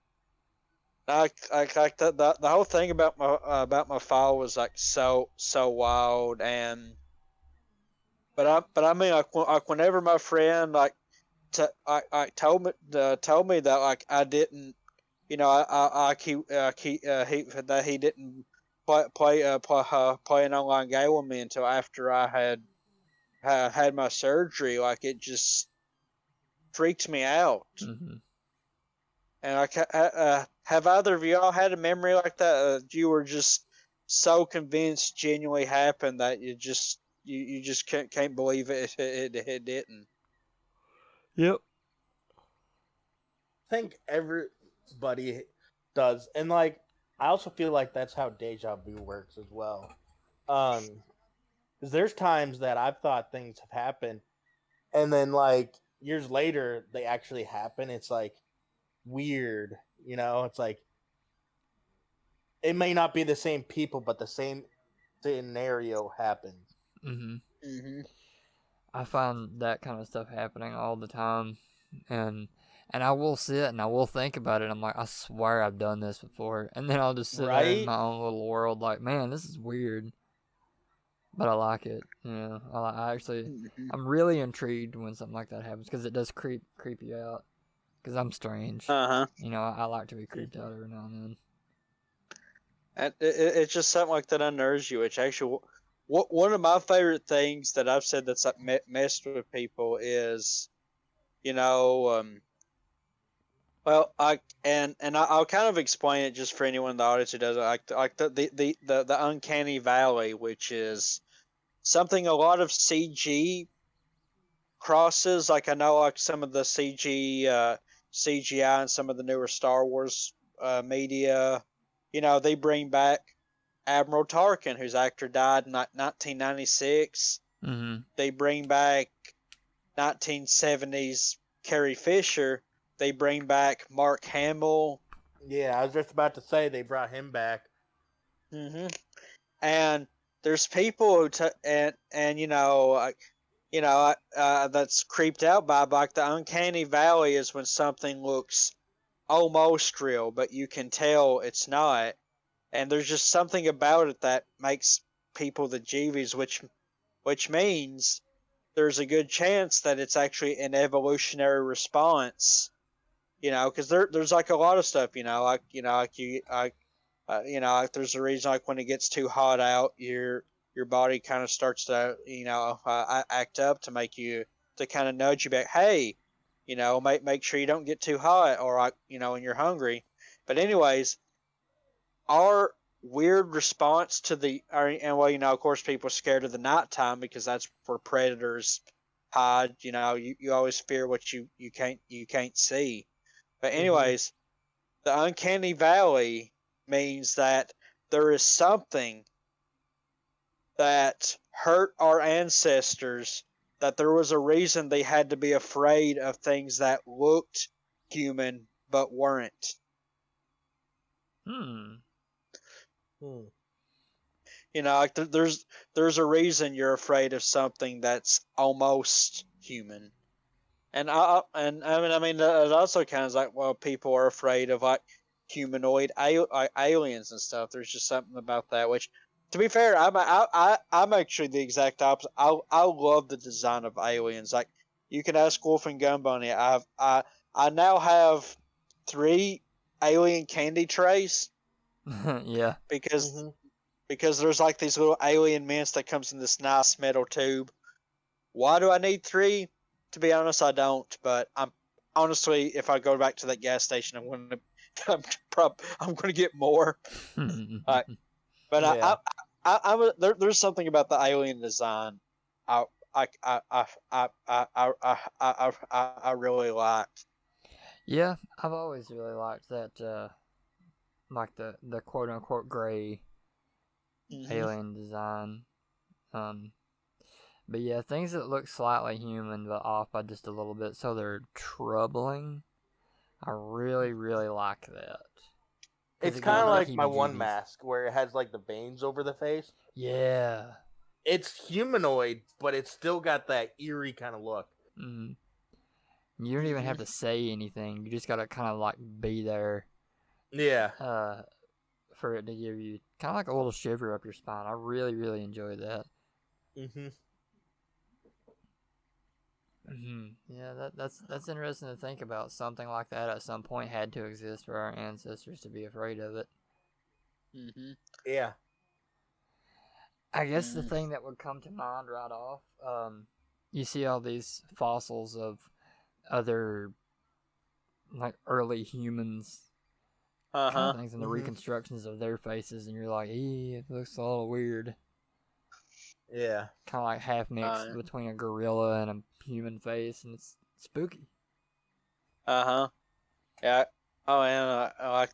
like the whole thing about my file was like so wild. And but I mean, like whenever my friend like told me that like I didn't, I keep that he didn't play an online game with me until after I had my surgery. Like, it just freaked me out. Mm-hmm. And like, have either of y'all had a memory like that? You were just so convinced genuinely happened that you just can't believe it didn't. Yep. I think everybody does, and like I also feel like that's how deja vu works as well. Because there's times that I've thought things have happened, and then like years later they actually happen. It's like weird, It's like it may not be the same people, but the same scenario happens. Mm-hmm. I find that kind of stuff happening all the time, and I will sit and I will think about it. I'm like, I swear I've done this before, and then I'll just sit there in my own little world, like, man, this is weird, but I like it. I actually, I'm really intrigued when something like that happens, because it does creep you out. Because I'm strange. I like to be creeped out every now and then. And it's just something like that unnerves you. Which actually, one of my favorite things that I've said that's like messed with people is, well, I'll kind of explain it just for anyone in the audience who doesn't like the uncanny valley, which is something a lot of CG crosses. Like, I know like some of the CGI and some of the newer Star Wars media, they bring back Admiral Tarkin, whose actor died in 1996. Mm-hmm. They bring back 1970s Carrie Fisher. They bring back Mark Hamill. Yeah, I was just about to say they brought him back. Mm-hmm. And there's people who that's creeped out by like the uncanny valley is when something looks almost real, but you can tell it's not. And there's just something about it that makes people the jeebies, which means there's a good chance that it's actually an evolutionary response. Because there's like a lot of stuff, like there's a reason like when it gets too hot out, your body kind of starts to act up to make you to kind of nudge you back. Hey, make sure you don't get too hot, or like when you're hungry. But anyways, our weird response to of course people are scared of the nighttime because that's where predators hide. You always fear what you can't see. But anyways, the uncanny valley means that there is something that hurt our ancestors, that there was a reason they had to be afraid of things that looked human but weren't. Hmm. You know, like there's a reason you're afraid of something that's almost human. And I mean, it also kind of like, well, people are afraid of like humanoid aliens and stuff. There's just something about that. Which, to be fair, I'm actually the exact opposite. I love the design of aliens. Like, you can ask Wolf and Gunbunny. I now have 3 alien candy trays Yeah. because because there's like these little alien mints that comes in this nice metal tube. Why do I need 3? To be honest, I don't. But I'm honestly, if I go back to that gas station, I'm going to get more. But Yeah. there's something about the alien design I I really liked. Yeah, I've always really liked that, like the quote unquote gray alien design. But yeah, things that look slightly human but off by just a little bit, so they're troubling. I really, really like that. It's It kind gives of me the like my one heebie-jeebies. mask where it has like the veins over the face. Yeah. It's humanoid, but it's still got that eerie kind of look. Mm-hmm. You don't even have to say anything. You just gotta kind of like be there. Yeah. For it to give you kind of like a little shiver up your spine. I really, really enjoy that. Yeah, that's interesting to think about. Something like that at some point had to exist for our ancestors to be afraid of it. Yeah. I guess the thing that would come to mind right off, you see all these fossils of other like early humans kind of things, and the reconstructions of their faces, and you're like, it looks a little weird. Yeah. Kind of like half mixed between a gorilla and a human face, and it's spooky. Yeah. Oh, and like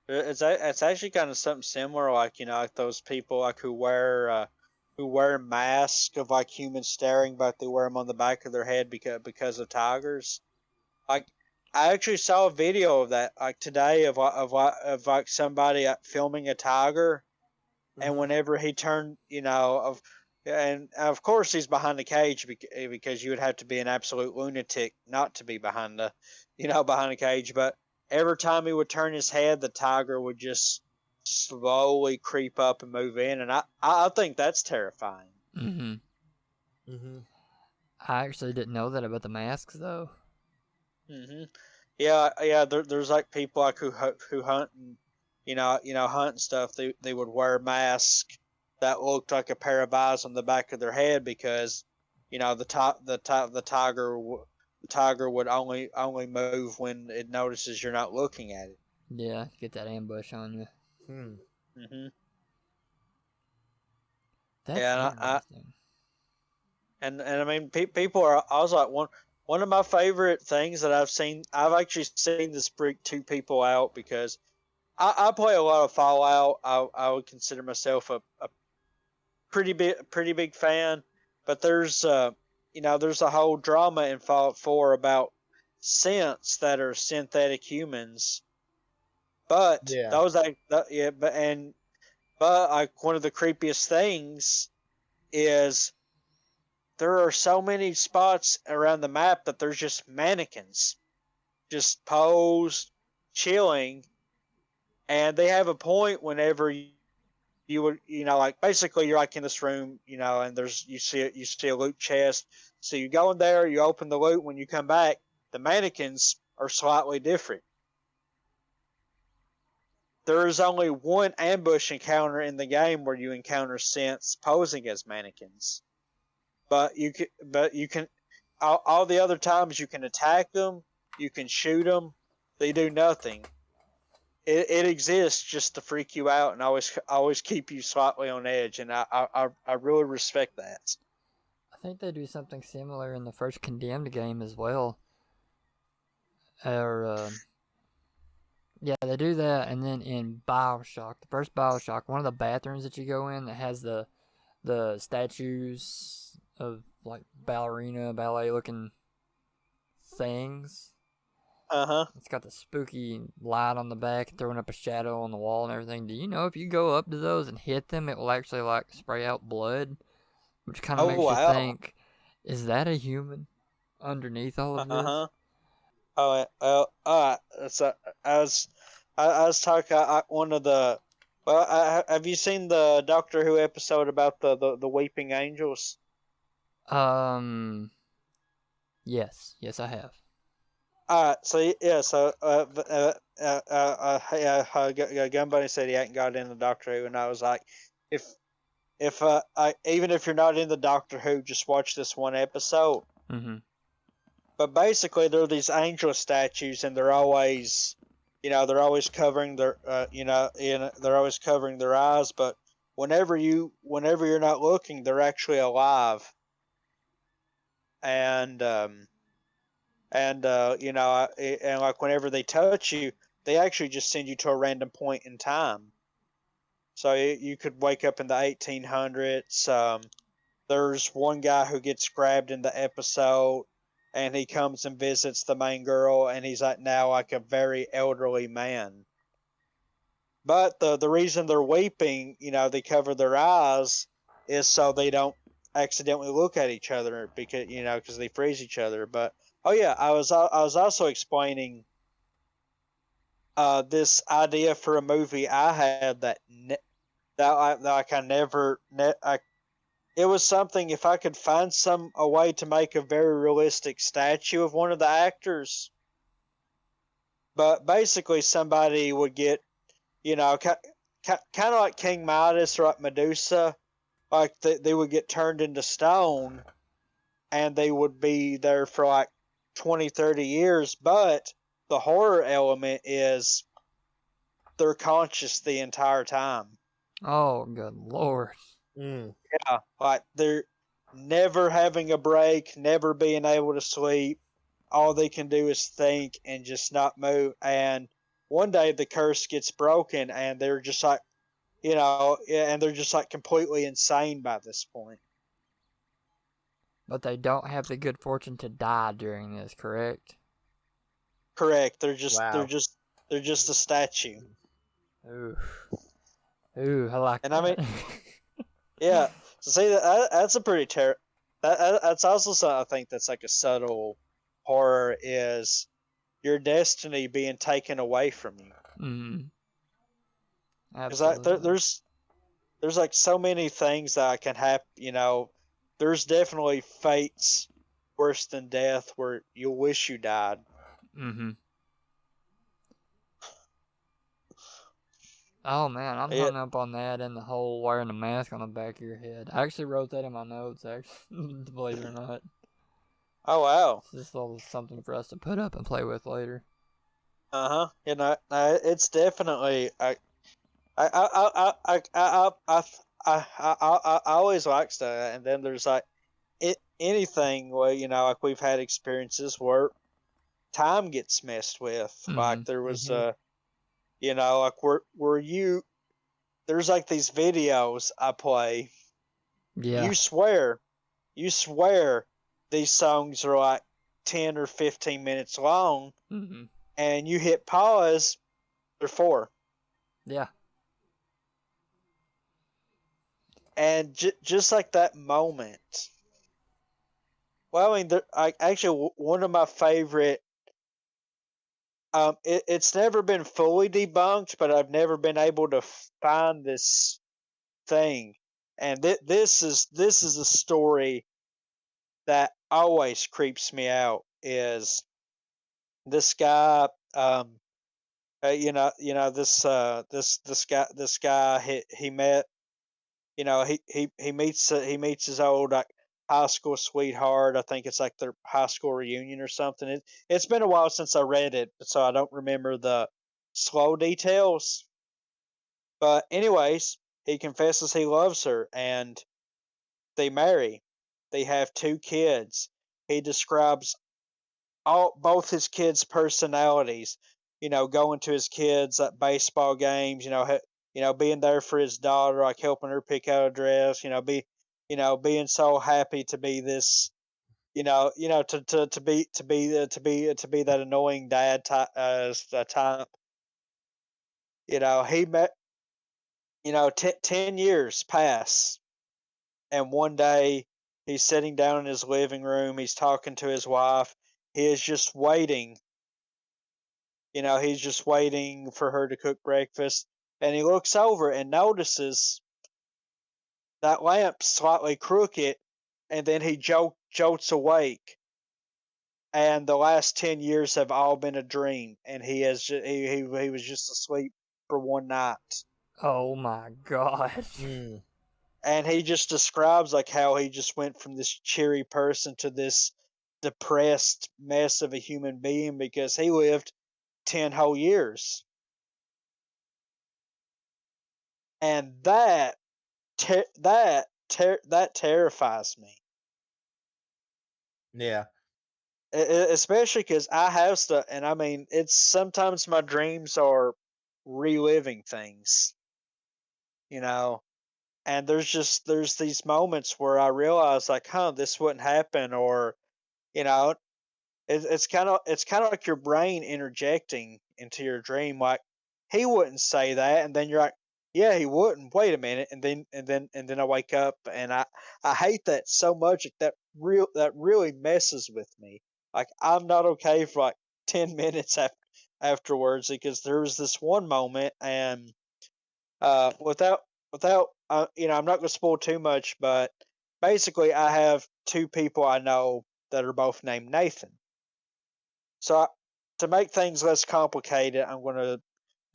it's actually kind of something similar. Like, you know, like those people like who wear masks of like humans staring, but they wear them on the back of their head because of tigers. Like, I actually saw a video of that like today of like somebody filming a tiger, and whenever he turned, you know, and of course he's behind the cage because you would have to be an absolute lunatic not to be behind the cage. But every time he would turn his head, the tiger would just slowly creep up and move in, and I think that's terrifying. I actually didn't know that about the masks, though. Yeah. There's like people like who hunt and hunt and stuff. They would wear masks that looked like a pair of eyes on the back of their head because the tiger would only move when it notices you're not looking at it. Yeah, get that ambush on you. That's interesting. And I mean, people are. I was like one of my favorite things that I've seen. I've actually seen this freak 2 people out because I play a lot of Fallout. I would consider myself a pretty big fan. But there's there's a whole drama in Fallout 4 about synths that are synthetic humans. But those like yeah, but like one of the creepiest things is there are so many spots around the map that there's just mannequins just posed, chilling, and they have a point whenever you would, like basically you're like in this room, and you see a loot chest. So you go in there, you open the loot. When you come back, the mannequins are slightly different. There is only one ambush encounter in the game where you encounter synths posing as mannequins, but you can all the other times you can attack them, you can shoot them, they do nothing. It exists just to freak you out and always keep you slightly on edge, and I really respect that. I think they do something similar in the first Condemned game as well. Or yeah, they do that, and then in Bioshock, the first Bioshock, one of the bathrooms that you go in that has the statues of like ballet looking things. It's got the spooky light on the back, throwing up a shadow on the wall and everything. Do you know if you go up to those and hit them, it will actually like spray out blood, which kind of Oh makes you wow. think, is that a human underneath all of this? Oh, well, all right. So I was talking. One of the. Well, have you seen the Doctor Who episode about the weeping angels? Yes, I have. So yeah, so Gun Bunny said he hadn't got into Doctor Who, and I was like, if even if you're not in the Doctor Who, just watch this one episode. Mm-hmm. But basically, there are these angel statues, and they're always, they're always covering their, they're always covering their eyes. But whenever you're not looking, they're actually alive. And and like whenever they touch you, they actually just send you to a random point in time. So you could wake up in the 1800s. There's one guy who gets grabbed in the episode, and he comes and visits the main girl, and he's like now like a very elderly man. But the reason they're weeping, they cover their eyes, is so they don't accidentally look at each other because they freeze each other. But oh yeah, I was also explaining this idea for a movie I had that I never it was something, if I could find a way to make a very realistic statue of one of the actors, but basically somebody would get, kind of like King Midas or like Medusa, like they would get turned into stone, and they would be there for like 20, 30 years, but the horror element is they're conscious the entire time. Oh, good lord. Yeah, like they're never having a break, never being able to sleep. All they can do is think and just not move. And one day the curse gets broken, and they're just like, and they're just like completely insane by this point. But they don't have the good fortune to die during this, correct? Correct. Wow. They're just a statue. Ooh, I like and that. I mean, yeah. So see, that's a pretty that's also something I think that's like a subtle horror, is your destiny being taken away from you. Mm-hmm. Because there's like so many things that can happen. There's definitely fates worse than death where you wish you died. Mm-hmm. Oh man, I'm hung up on that and the whole wearing a mask on the back of your head. I actually wrote that in my notes, believe it or not. Oh wow! It's just a little something for us to put up and play with later. It's definitely I always like stuff, and then there's like anything where like we've had experiences where time gets messed with. Mm-hmm. Like there was like where you there's like these videos I play. Yeah. You swear these songs are like 10 or 15 minutes long, mm-hmm. and you hit pause, they're 4. Yeah. And just like that moment. Well, I mean, actually one of my favorite. It's never been fully debunked, but I've never been able to find this thing, and this is a story that always creeps me out. Is this guy? This guy he met. He meets his old like high school sweetheart. I think it's like their high school reunion or something. It's been a while since I read it, so I don't remember the slow details. But anyways, he confesses he loves her, and they marry. They have 2 kids. He describes both his kids' personalities. Going to his kids at baseball games. Being there for his daughter, like helping her pick out a dress. Being so happy to be this. to be that annoying dad type. He met. 10 years pass, and one day he's sitting down in his living room. He's talking to his wife. He is just waiting. He's just waiting for her to cook breakfast, and he looks over and notices that lamp slightly crooked, and then he jolts awake. And the last 10 years have all been a dream, and he was just asleep for one night. Oh my god. Mm. And he just describes like how he just went from this cheery person to this depressed mess of a human being because he lived 10 whole years. And that terrifies me. Yeah. Especially because I have stuff, and I mean, it's sometimes my dreams are reliving things, and there's these moments where I realize like, this wouldn't happen, or you know, it's kind of like your brain interjecting into your dream, like he wouldn't say that, and then you're like, yeah, he wouldn't. Wait a minute, and then I wake up, and I hate that so much. That really messes with me. Like I'm not okay for like 10 minutes afterwards because there was this one moment, and without I'm not gonna spoil too much, but basically I have two people I know that are both named Nathan. So to make things less complicated, I'm going to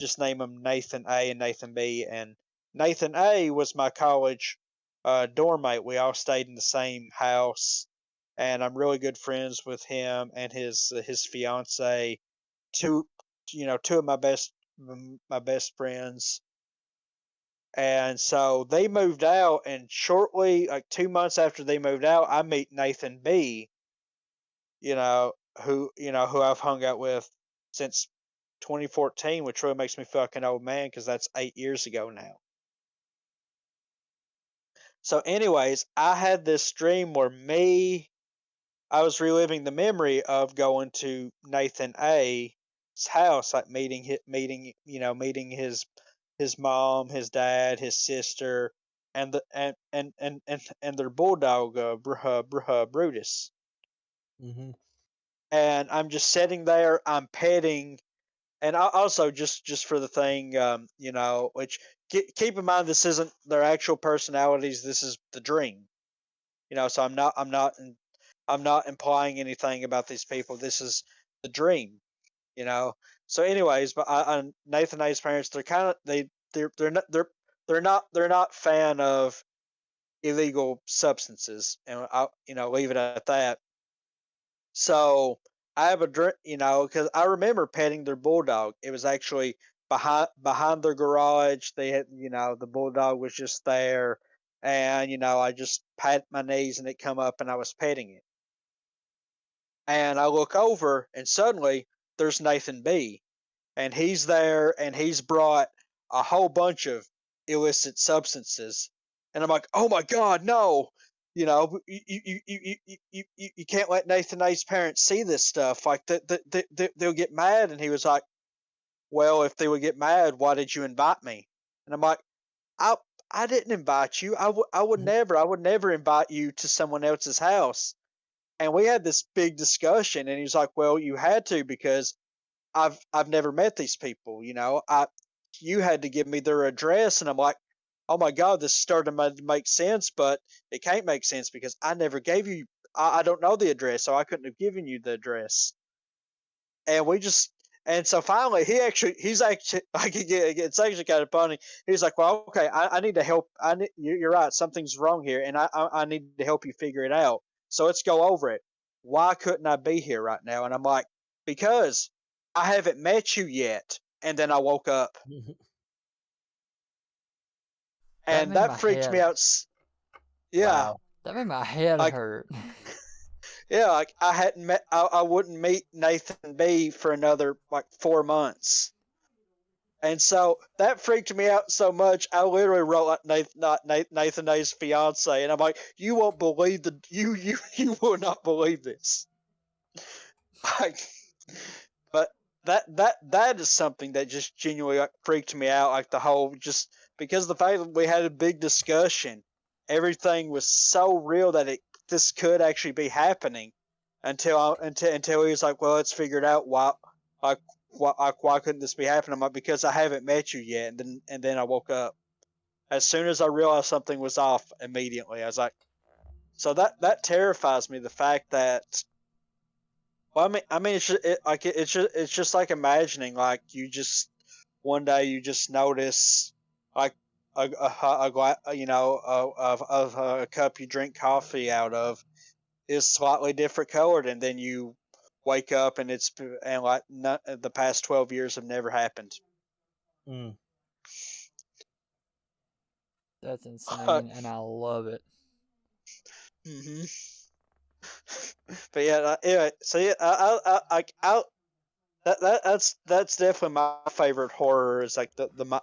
just name them Nathan A and Nathan B. And Nathan A was my college dorm mate. We all stayed in the same house, and I'm really good friends with him and his fiance. Two, two of my best friends. And so they moved out, and shortly, like 2 months after they moved out, I meet Nathan B, who I've hung out with since 2014, which really makes me feel like an old man because that's 8 years ago now. So, anyways, I had this dream where I was reliving the memory of going to Nathan A's house, like meeting his mom, his dad, his sister, and their bulldog, Brutus. Mm-hmm. And I'm just sitting there, I'm petting, and also just for the thing, which keep in mind this isn't their actual personalities. This is the dream, So I'm not implying anything about these people. This is the dream, you know. So, anyways, but Nathan A's parents, they're kind of they're not fan of illegal substances, and I'll leave it at that. So I have a dream, because I remember petting their bulldog. It was actually behind their garage. They had, the bulldog was just there, and I just pat my knees and it come up and I was petting it. And I look over and suddenly there's Nathan B, and he's there and he's brought a whole bunch of illicit substances, and I'm like, oh my god, no. You can't let Nathan A's parents see this stuff. Like they'll get mad. And he was like, well, if they would get mad, why did you invite me? And I'm like, I I didn't invite you. I would never invite you to someone else's house. And we had this big discussion, and he was like, well, you had to because I've never met these people. You had to give me their address, and I'm like, oh my god, this is starting to make sense, but it can't make sense because I never gave you. I don't know the address, so I couldn't have given you the address. And we just and so finally, he's actually like it's actually kind of funny. He's like, well, okay, I need to help. You're right, something's wrong here, and I need to help you figure it out. So let's go over it. Why couldn't I be here right now? And I'm like, because I haven't met you yet. And then I woke up, That and made that my freaked me head. out. Yeah, Wow. That made my head like hurt. yeah, like I hadn't met. I wouldn't meet Nathan B for another like 4 months, And so that freaked me out so much. I literally wrote like Nathan A's fiance, and I'm like, "You won't believe you will not believe this." Like, but that is something that just genuinely like, freaked me out. Like the whole just because the fact that we had a big discussion, everything was so real that this could actually be happening until he was like, "Well, let's figure it out. Like why couldn't this be happening?" I'm like, "Because I haven't met you yet." And then I woke up. As soon as I realized something was off, immediately I was like, "So that terrifies me." The fact that well, it's just, it's just like imagining like you just one day you just notice like a cup you drink coffee out of is slightly different colored, and then you wake up and like the past 12 years have never happened. Mm. That's insane, and I love it. Mm-hmm. But yeah, anyway, so yeah, that's definitely my favorite horror is like the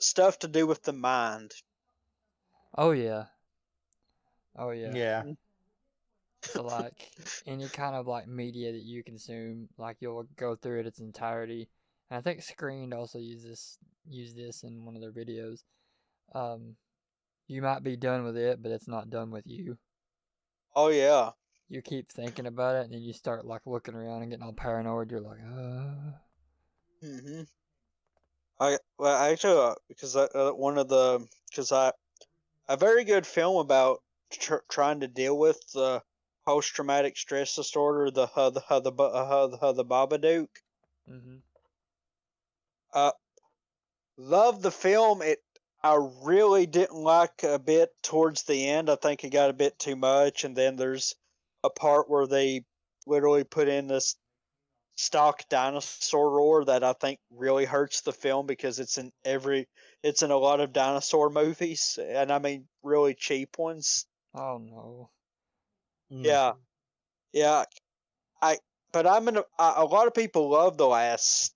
stuff to do with the mind. Oh yeah. Oh yeah. Yeah. So like any kind of like media that you consume, like you'll go through it its entirety. And I think Screened also use this in one of their videos. You might be done with it, but it's not done with you. Oh yeah. You keep thinking about it, and then you start like looking around and getting all paranoid. You're like, Mm-hmm. Actually because one of the because I a very good film about trying to deal with the post traumatic stress disorder, the Babadook. Mm-hmm. Uh, love the film. I really didn't like a bit towards the end. I think it got a bit too much, and then there's a part where they literally put in this stock dinosaur roar that I think really hurts the film because it's in a lot of dinosaur movies, and I mean really cheap ones. Oh no. Mm. Yeah, yeah. I but a lot of people love the last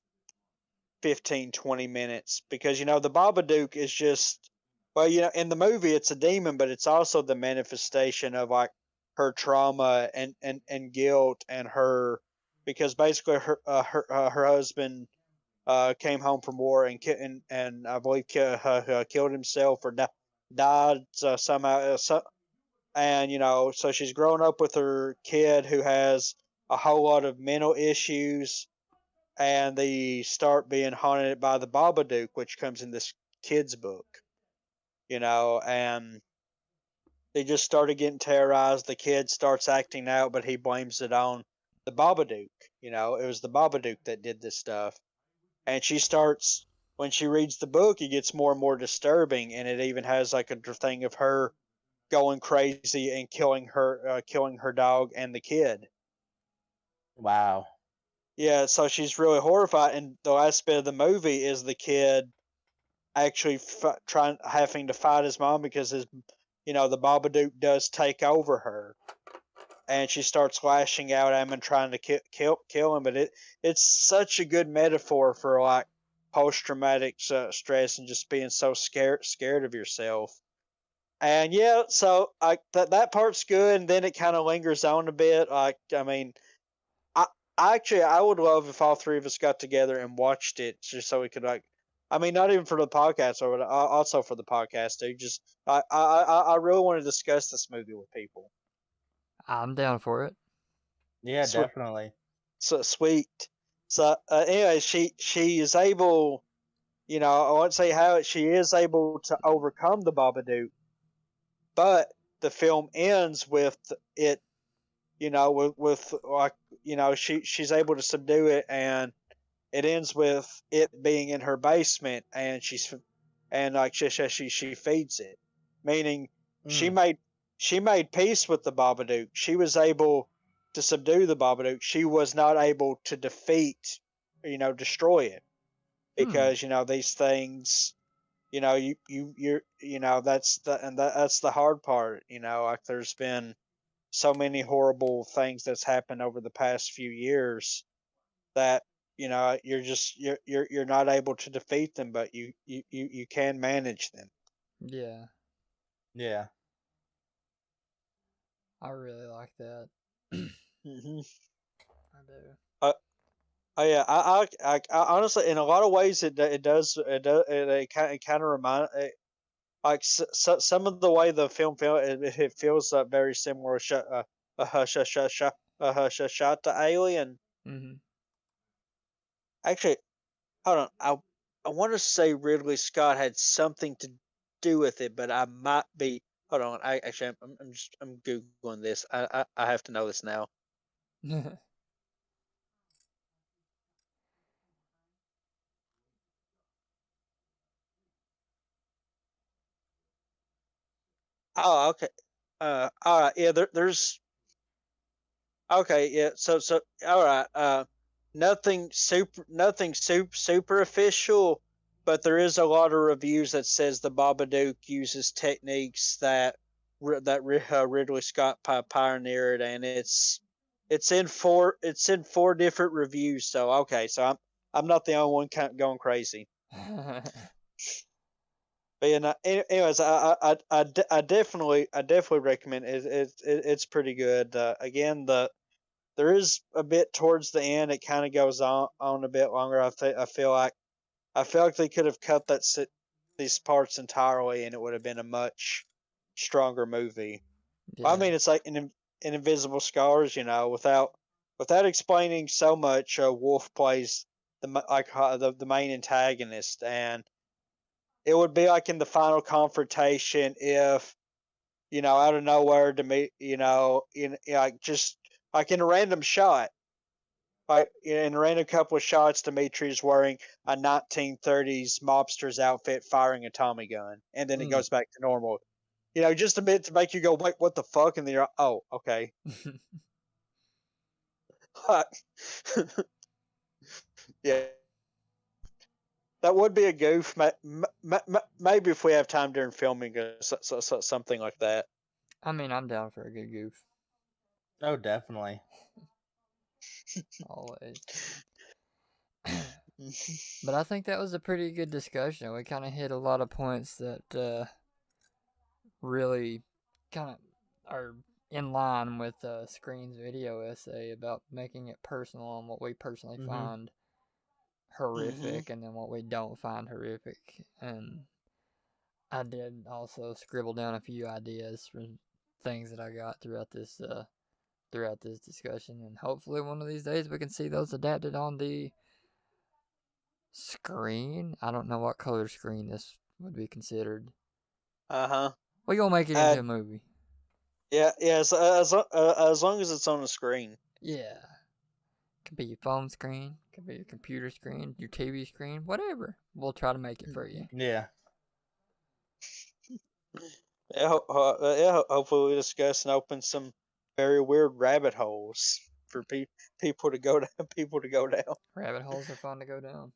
15, 20 minutes because the Babadook is just well, in the movie it's a demon, but it's also the manifestation of like her trauma and guilt and her because basically her husband came home from war and I believe killed himself or died somehow. And so she's grown up with her kid who has a whole lot of mental issues, and they start being haunted by the Babadook, which comes in this kid's book. And they just started getting terrorized. The kid starts acting out, but he blames it on the Babadook. It was the Babadook that did this stuff. And she starts when she reads the book, it gets more and more disturbing, and it even has like a thing of her going crazy and killing her dog and the kid. Wow. Yeah, so she's really horrified, and the last bit of the movie is the kid actually having to fight his mom because the Babadook does take over her, and she starts lashing out at him and trying to kill him. But it's such a good metaphor for like post traumatic stress and just being so scared of yourself. And yeah, so that part's good, and then it kind of lingers on a bit. Like I mean, I I would love if all three of us got together and watched it just so we could like. I mean, not even for the podcast, or also for the podcast, dude. Just I really want to discuss this movie with people. I'm down for it. Yeah, So, definitely. so sweet. So anyway, she is able. I won't say how she is able to overcome the Babadook, but the film ends with it. With like she's able to subdue it, and it ends with it being in her basement, and like she feeds it, meaning she Mm. made she made peace with the Babadook. She was able to subdue the Babadook. She was not able to defeat, destroy it, because these things, that's the hard part. Like there's been so many horrible things that's happened over the past few years that you're not able to defeat them, but you can manage them. Yeah. Yeah. I really like that. Mm-hmm. I do. Oh yeah, I honestly, in a lot of ways, it kind of remind like some of the way the film it feels very similar shot to Alien. Mm-hmm. Actually, hold on, I want to say Ridley Scott had something to do with it, but I might be. Hold on, I'm googling this. I have to know this now. Oh, okay. All right. Yeah, there's. Okay, yeah. So, all right. Nothing super official, but there is a lot of reviews that says the Babadook uses techniques that Ridley Scott pioneered, and it's in four different reviews. So okay, so I'm not the only one going crazy. But yeah, anyways, I definitely recommend it. It's pretty good. Again, there is a bit towards the end. It kind of goes on a bit longer. I feel like they could have cut these parts entirely, and it would have been a much stronger movie. Well, I Yeah. mean, it's like in Invisible Scars, without explaining so much. Wolf plays the main antagonist, and it would be like in the final confrontation if out of nowhere to me, like just like in a random shot, like in a random couple of shots, Dimitri's wearing a 1930s mobster's outfit, firing a Tommy gun, and then it Mm. goes back to normal. Just a bit to make you go, wait, what the fuck? And then you're, oh, okay. Yeah, that would be a goof. Maybe if we have time during filming, something like that. I mean, I'm down for a good goof. Oh, definitely. Always. But I think that was a pretty good discussion. We kind of hit a lot of points that really kind of are in line with Screen's video essay about making it personal and what we personally find horrific and then what we don't find horrific. And I did also scribble down a few ideas for things that I got throughout this discussion, and hopefully one of these days we can see those adapted on the screen. I don't know what color screen this would be considered. Uh-huh. We gonna make it into a movie. Yeah. As long as it's on the screen. Yeah. Could be your phone screen, could be your computer screen, your TV screen, whatever. We'll try to make it for you. Yeah. Hopefully we discuss and open some very weird rabbit holes for people to go down. People to go down. Rabbit holes are fun to go down.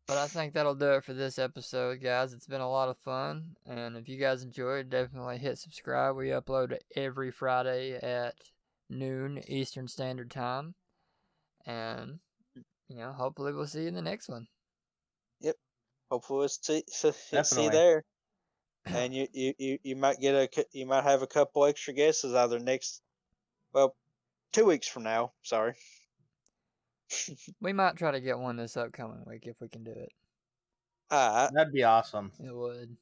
But I think that'll do it for this episode, guys. It's been a lot of fun, and if you guys enjoyed, definitely hit subscribe. We upload every Friday at noon Eastern Standard Time, and hopefully we'll see you in the next one. Yep. Hopefully we'll see Definitely. there, and you might have a couple extra guesses either 2 weeks from now. Sorry. We might try to get one this upcoming week if we can do it. That'd be awesome. It would.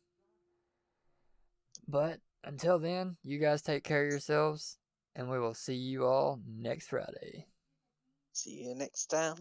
But until then, you guys take care of yourselves, and we will see you all next Friday. See you next time.